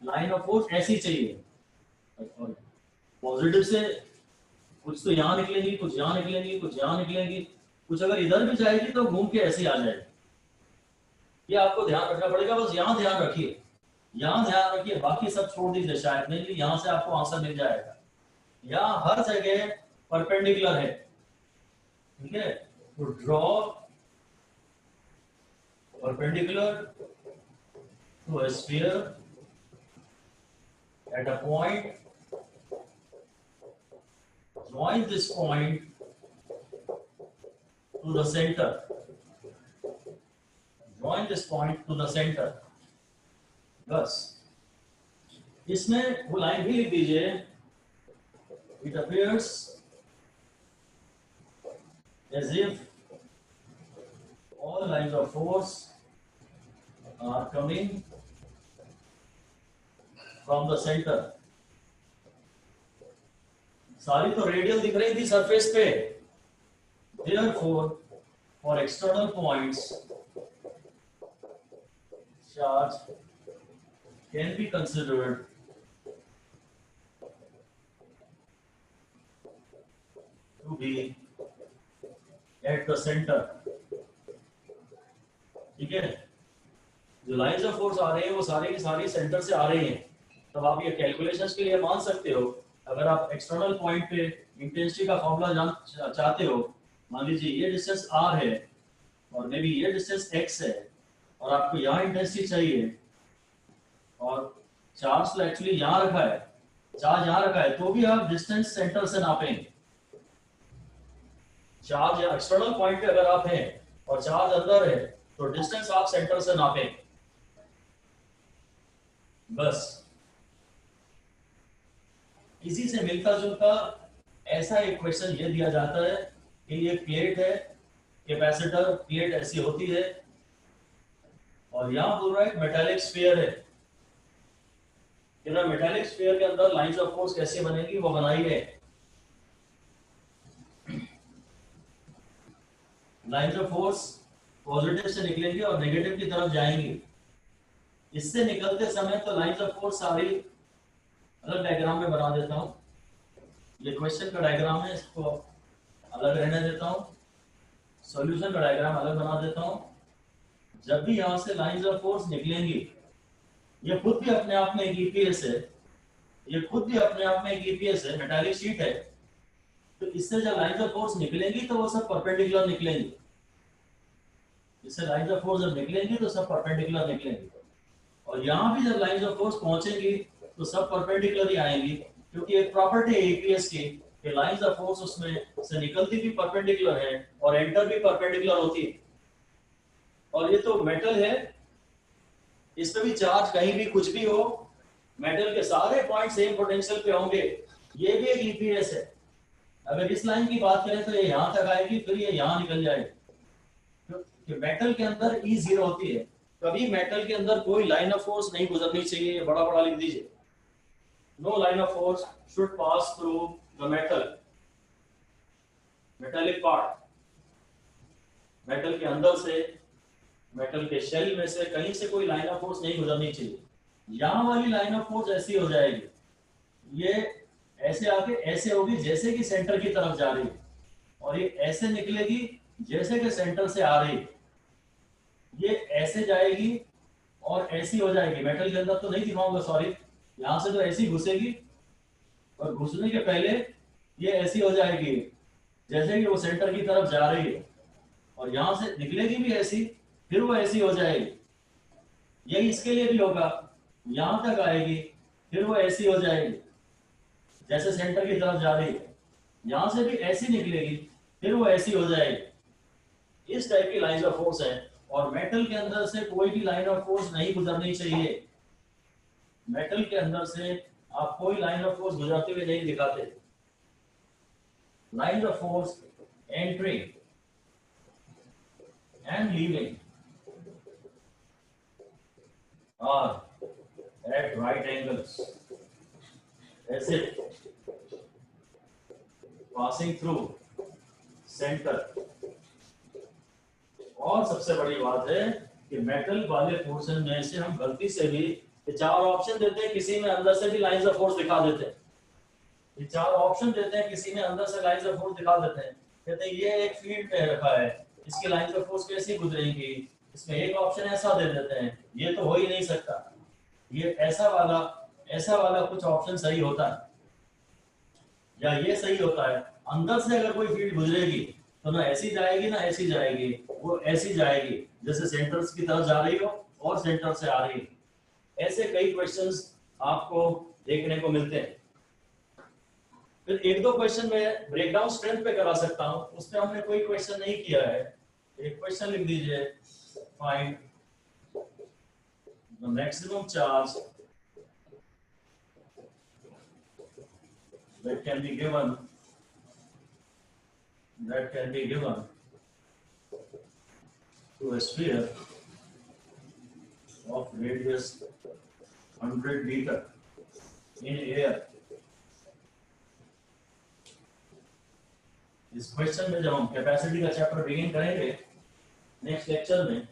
Speaker 1: लाइन ऑफ फोर्स ऐसी चाहिए। पॉजिटिव से कुछ तो यहाँ निकलेगी, कुछ यहाँ निकलेगी, कुछ यहाँ निकलेगी, कुछ अगर इधर भी जाएगी तो घूम के ऐसे आ जाएगी। ये आपको ध्यान रखना पड़ेगा, बस यहाँ ध्यान रखिए, यहाँ ध्यान रखिए, बाकी सब छोड़ दीजिए। शायद नहीं, यहाँ से आपको आंसर मिल जाएगा। यहाँ हर जगह परपेंडिकुलर है, ठीक है। तो draw perpendicular to a sphere at a point, join this point to the center, join this point to the center, बस। इसमें वो लाइन भी लिख दीजिए, it appears as if all lines of force are coming from the center। सारी तो radial दिख रही थी सरफेस पे, therefore for external points charge can be considered to be at the center, ठीक है। जो लाइंस ऑफ फोर्स आ रहे हैं वो सारी की सारी सेंटर से आ रही हैं। तब आप ये कैलकुलेशंस के लिए मान सकते हो। अगर आप एक्सटर्नल पॉइंट पे इंटेंसिटी का फॉर्मूला जान चाहते हो, मान लीजिए ये डिस्टेंस r है और मे बी ये डिस्टेंस x है और आपको यहाँ इंटेंसिटी चाहिए और चार्ज तो एक्चुअली यहाँ रखा है, चार्ज यहाँ रखा है, तो भी आप डिस्टेंस सेंटर से नापेंगे। चार्ज या एक्सटर्नल पॉइंट पे अगर आप हैं और चार्ज अंदर है तो डिस्टेंस आप सेंटर से नापेंगे, बस। इसी से मिलता जुलता ऐसा एक क्वेश्चन ये दिया जाता है कि ये प्लेट है, कैपेसिटर प्लेट ऐसी होती है और यहाँ बोल रहा है मेटालिक स्फीयर है कि ना, मेटालिक स्फीयर के अंदर लाइंस ऑफ फोर्स कैसे बनेगी वो बनाई है। लाइंस ऑफ फोर्स पॉजिटिव से निकलेंगी और नेगेटिव की तरफ जाएंगी। इससे निकलते समय तो लाइंस ऑफ फोर्स सारी अलग डायग्राम में बना देता हूँ। ये क्वेश्चन का डायग्राम है, इसको अलग रहने देता हूँ, सॉल्यूशन का डायग्राम अलग बना देता हूँ। जब भी यहाँ से लाइंस ऑफ फोर्स निकलेंगी, ये खुद भी अपने आप में एक ईपीएस है, ये खुद भी अपने आप में एक ईपीएस है, मेटालिक शीट है। तो इससे जब लाइंस ऑफ फोर्स निकलेंगी तो वो सब परपेंडिकुलर निकलेंगी। इससे लाइंस ऑफ फोर्स जब निकलेंगी तो सब परपेंडिकुलर निकलेंगी, और यहाँ भी जब लाइंस ऑफ फोर्स पहुंचेंगी तो सब परपेंडिकुलर ही आएंगी, क्योंकि एक प्रॉपर्टी है ईपीएस की कि लाइंस ऑफ फोर्स उसमें से निकलती भी परपेंडिकुलर है और एंटर भी परपेंडिकुलर होती है। और ये तो मेटल है, इसमें भी चार्ज कहीं भी कुछ भी हो, मेटल के सारे पॉइंट सेम पोटेंशियल पे होंगे। ये भी एक ईपीएस है। अगर इस लाइन की बात करें तो ये यहाँ तक आएगी, फिर ये यहाँ निकल जाएगी, क्योंकि मेटल के अंदर ई जीरो होती है। कभी मेटल के अंदर कोई लाइन ऑफ फोर्स नहीं गुजरनी चाहिए, ये बड़ा बड़ा लिख दीजिए। No line of force should pass through the metal, metallic part. Metal के अंदर से, मेटल के शेल में से कहीं से कोई लाइन ऑफ फोर्स नहीं गुजरनी चाहिए। यहाँ वाली लाइन ऑफ फोर्स ऐसी हो जाएगी, ये ऐसे आके ऐसे होगी जैसे कि सेंटर की तरफ जा रही है, और ये ऐसे निकलेगी जैसे कि सेंटर से आ रही है। ये ऐसे जाएगी और ऐसी हो जाएगी। मेटल के अंदर तो नहीं दिखाऊंगा, सॉरी, यहाँ से तो ऐसी घुसेगी और घुसने के पहले ये ऐसी हो जाएगी जैसे कि वो सेंटर की तरफ जा रही है, और यहाँ से निकलेगी भी ऐसी, फिर वो ऐसी हो जाएगी। यही इसके लिए भी होगा, यहाँ तक आएगी फिर वो ऐसी हो जाएगी जैसे सेंटर की तरफ जा रही है, यहाँ से भी ऐसी निकलेगी फिर वो ऐसी हो जाएगी। इस टाइप की लाइन ऑफ फोर्स है, और मेटल के अंदर से कोई भी लाइन ऑफ फोर्स नहीं गुजरनी चाहिए। मेटल के अंदर से आप कोई लाइन ऑफ फोर्स गुजरते हुए नहीं दिखाते। Line of force entering and leaving are at right angles as if passing through center। और सबसे बड़ी बात है कि मेटल वाले पोर्शन में से हम गलती से भी ये चार ऑप्शन देते हैं, किसी में अंदर से भी लाइंस ऑफ फोर्स दिखा देते हैं। ये चार ऑप्शन देते हैं, किसी में अंदर से लाइंस ऑफ फोर्स दिखा देते हैं, कहते हैं ये एक फील्ड में रखा है, इसकी लाइंस ऑफ फोर्स कैसे गुजरेंगी। इसमें एक ऑप्शन ऐसा दे देते हैं, ये तो हो ही नहीं सकता, ये ऐसा वाला कुछ ऑप्शन सही होता है, या ये सही होता है। अंदर से अगर कोई फील्ड गुजरेगी तो ना ऐसी जाएगी ना ऐसी जाएगी, वो ऐसी जाएगी जैसे सेंटर की तरफ जा रही हो और सेंटर से आ रही है। ऐसे कई क्वेश्चंस आपको देखने को मिलते हैं। फिर एक दो क्वेश्चन में ब्रेकडाउन स्ट्रेंथ पे करा सकता हूं, उस पे हमने कोई क्वेश्चन नहीं किया है। एक क्वेश्चन लिख दीजिए, find the maximum charge that can be given to a sphere of radius 100 meter in air। इस क्वेश्चन में जब हम कैपेसिटी का चैप्टर बिगिन करेंगे नेक्स्ट लेक्चर में,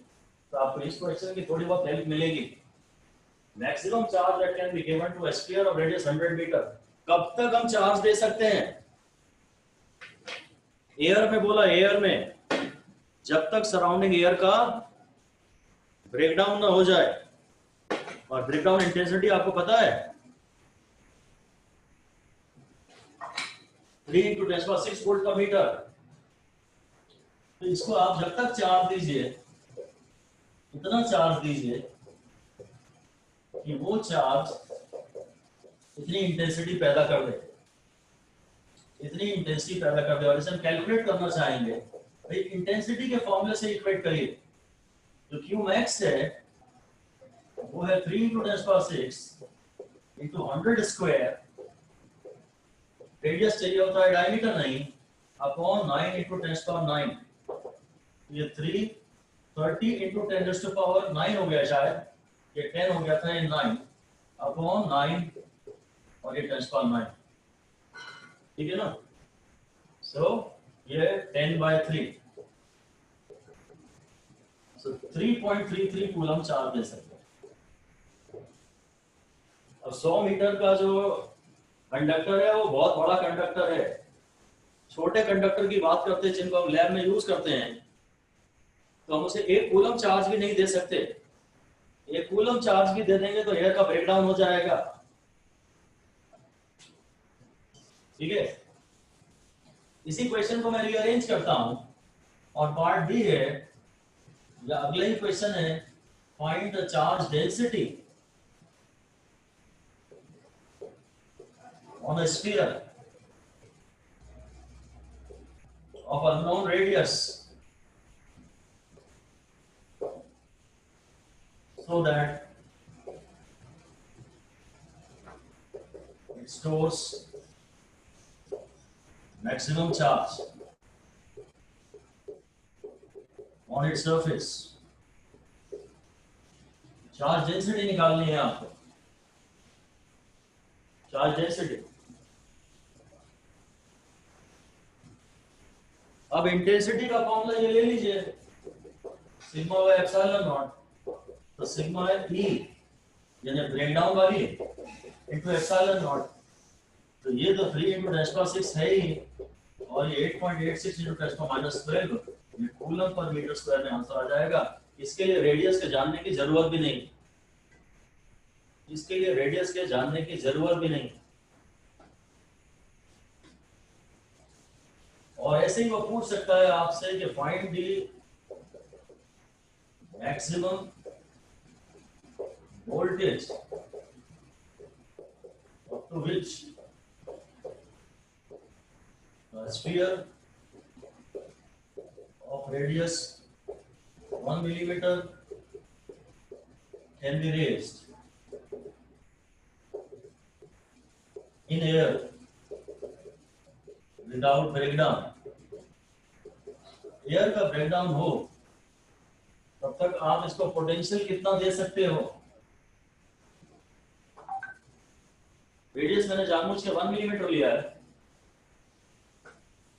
Speaker 1: तो आपको इस क्वेश्चन की थोड़ी बहुत हेल्प मिलेगी। Maximum charge that can be given to a sphere of radius 100 meter। कब तक हम चार्ज दे सकते हैं? एयर में बोला, एयर में, जब तक सराउंडिंग एयर का ब्रेकडाउन ना हो जाए। और ब्रेकडाउन इंटेंसिटी आपको पता है 3 × 10⁶ वोल्ट पर मीटर। तो इसको आप जब तक चार्ज दीजिए, इतना चार्ज दीजिए कि वो चार्ज इतनी इंटेंसिटी पैदा कर दे, इतनी इंटेंसिटी पैदा कर दे। और इसे हम कैलकुलेट करना चाहेंगे, भाई इंटेंसिटी के फॉर्मूले से इक्वेट करिए। जो क्यू मैक्स है वो है 3 × 10⁶ × 100 स्क्वायर, रेडियस चाहिए होता है डायमीटर नहीं, अपॉन 9 × 10⁹। ये 330 × 10⁹ हो गया शायद, ये 10 हो गया था, ये 9 अपॉन 9 और ये 10⁹, ठीक है ना। सो ये 10/3, सो 3.33 कूलम चार्ज दे सकते हैं। अब 100 मीटर का जो कंडक्टर है वो बहुत बड़ा कंडक्टर है। छोटे कंडक्टर की बात करते हैं जिनको हम लैब में यूज करते हैं, तो हम उसे 1 कूलम चार्ज भी नहीं दे सकते। 1 कूलम चार्ज भी दे देंगे तो एयर का ब्रेकडाउन हो जाएगा, ठीक है। इसी क्वेश्चन को मैं रीअरेंज करता हूं, और पार्ट बी है या अगला ही क्वेश्चन है, find the charge density on a sphere of unknown radius so that it stores maximum charge on its surface. Charge density निकालनी है आपको, चार्ज डेंसिटी। अब इंटेंसिटी का फॉर्मूला ये ले लीजिए, सिग्मा बाय एप्सिलॉन नॉट। तो सिग्मा है ई यानी ब्रेकडाउन वाली इनटू एप्सिलॉन नॉट। तो ये तो 3 × 10⁻⁶ है ही, और ये 8.86 × 10⁻12 ये कूलम पर मीटर स्क्वायर में आंसर आ जाएगा। इसके लिए रेडियस के जानने की जरूरत भी नहीं, इसके लिए रेडियस के जानने की जरूरत भी नहीं। और ऐसे ही वो पूछ सकता है आपसे कि find the maximum voltage up to which a sphere of radius 1 millimeter can be raised in air without breakdown। Air का ब्रेकडाउन हो तब तक आप इसको पोटेंशियल कितना दे सकते हो। रेडियस मैंने जानबूझ के 1 मिलीमीटर लिया है।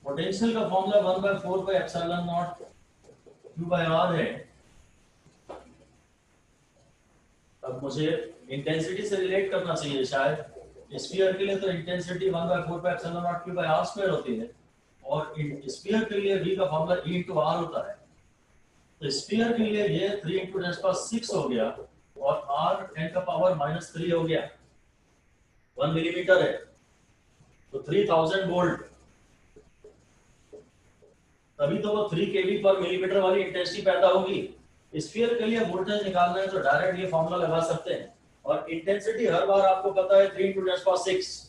Speaker 1: पोटेंशियल का फॉर्मूला 1/4πε0 Q/r है। अब मुझे इंटेंसिटी से रिलेट करना चाहिए शायद। स्फीयर के लिए तो इंटेंसिटी 1/4πε0 Q/r² होती है, और स्फीयर के लिए v का फॉर्मूला E × r होता है। तो स्फीयर के लिए ये 3 × 10⁻⁶ हो गया, और r 10⁻³ हो गया। 1 मिलीमीटर है तो 3000 वोल्ट, तभी तो वो 3 kV पर मिलीमीटर वाली इंटेंसिटी पैदा होगी। स्फीयर के लिए वोल्टेज निकालना है तो डायरेक्ट ये फॉर्मूला लगा सकते हैं। और इंटेंसिटी हर बार आपको पता है 3 × 10⁻⁶।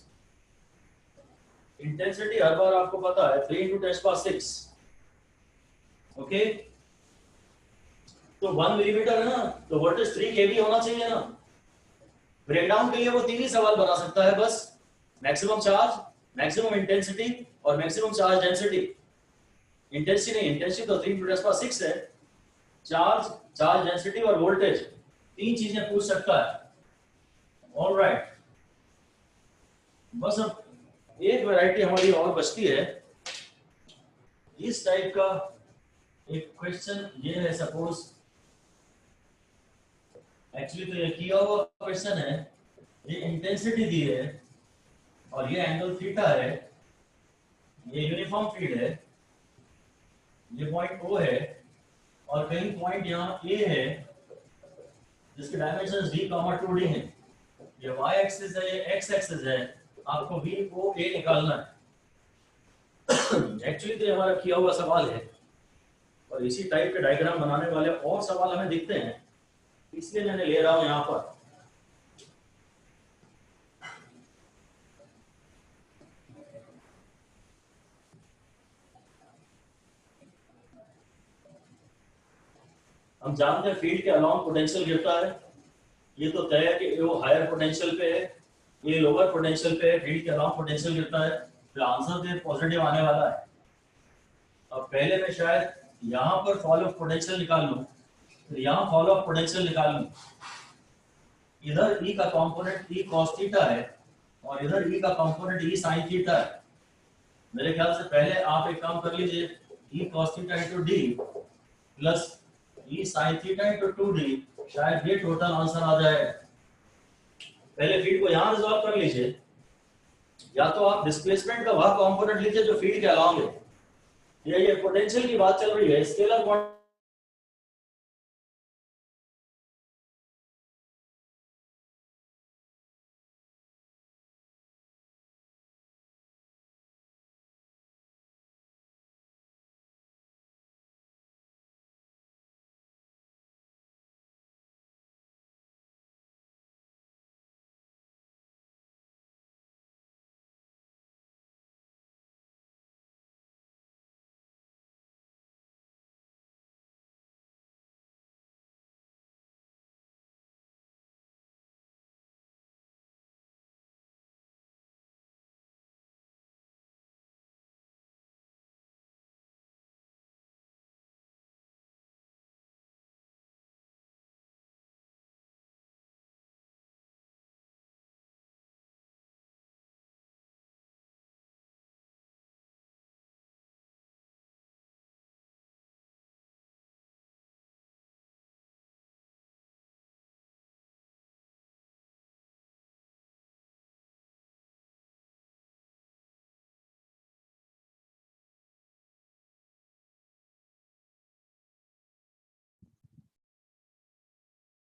Speaker 1: इंटेंसिटी हर बार आपको पता है 3 × 10⁻⁶। ओके, तो 1 मिलीमीटर है ना, तो वोल्टेज 3 kV होना चाहिए ना। ब्रेकडाउन के लिए वो 3 ही सवाल बना सकता है बस, मैक्सिमम चार्ज, मैक्सिमम इंटेंसिटी और मैक्सिमम चार्ज डेंसिटी। इंटेंसिटी नहीं, इंटेंसिटी तो 3 × 10⁻⁶ है। चार्ज, चार्ज डेंसिटी और वोल्टेज, 3 चीजें पूछ सकता है। ऑलराइट, बस अब एक वैरायटी हमारी और बचती है। इस टाइप का एक क्वेश्चन ये है, सपोज एक्चुअली तो ये किया हुआ क्वेश्चन है। ये इंटेंसिटी दी है और ये एंगल थीटा है, ये यूनिफॉर्म फील्ड है, ये पॉइंट O है, और कहीं पॉइंट यहाँ A है जिसके डायमेंशन d, 2d है। ये y एक्सिस है, ये x एक्सिस है। आपको VOA निकालना है। एक्चुअली तो हमारा किया हुआ सवाल है, और इसी टाइप के डायग्राम बनाने वाले और सवाल हमें दिखते हैं, इसलिए मैंने ले रहा हूं यहाँ पर। हम जानते हैं फील्ड के अलाउंग पोटेंशियल गिरता है। ये तो तय है कि वो हायर पोटेंशियल पे है, ये लोअर पोटेंशियल पे है, फील्ड के अलाउंग पोटेंशियल गिरता है, तो आंसर तो पॉजिटिव आने वाला है। अब पहले मैं शायद यहाँ पर फॉल ऑफ पोटेंशियल निकाल लूँ, तो यहाँ फॉल ऑफ पोटेंशियल निकाल लूँ। इधर E का कंपोनेंट E cos थीटा है, और इधर E का कंपोनेंट E sin थीटा है। मेरे ख्याल से पहले आप एक काम कर लीजिए, E cos theta × D plus E sin theta × 2D, शायद ये टोटल आंसर आ जाए। पहले फील्ड को यहाँ रिजॉल्व कर लीजिए, या तो आप डिस्प्लेसमेंट का वह कंपोनेंट लीजिए जो फील्ड के अलाउंग है। ये पोटेंशियल की बात चल रही है, स्केलर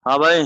Speaker 1: हाँ भाई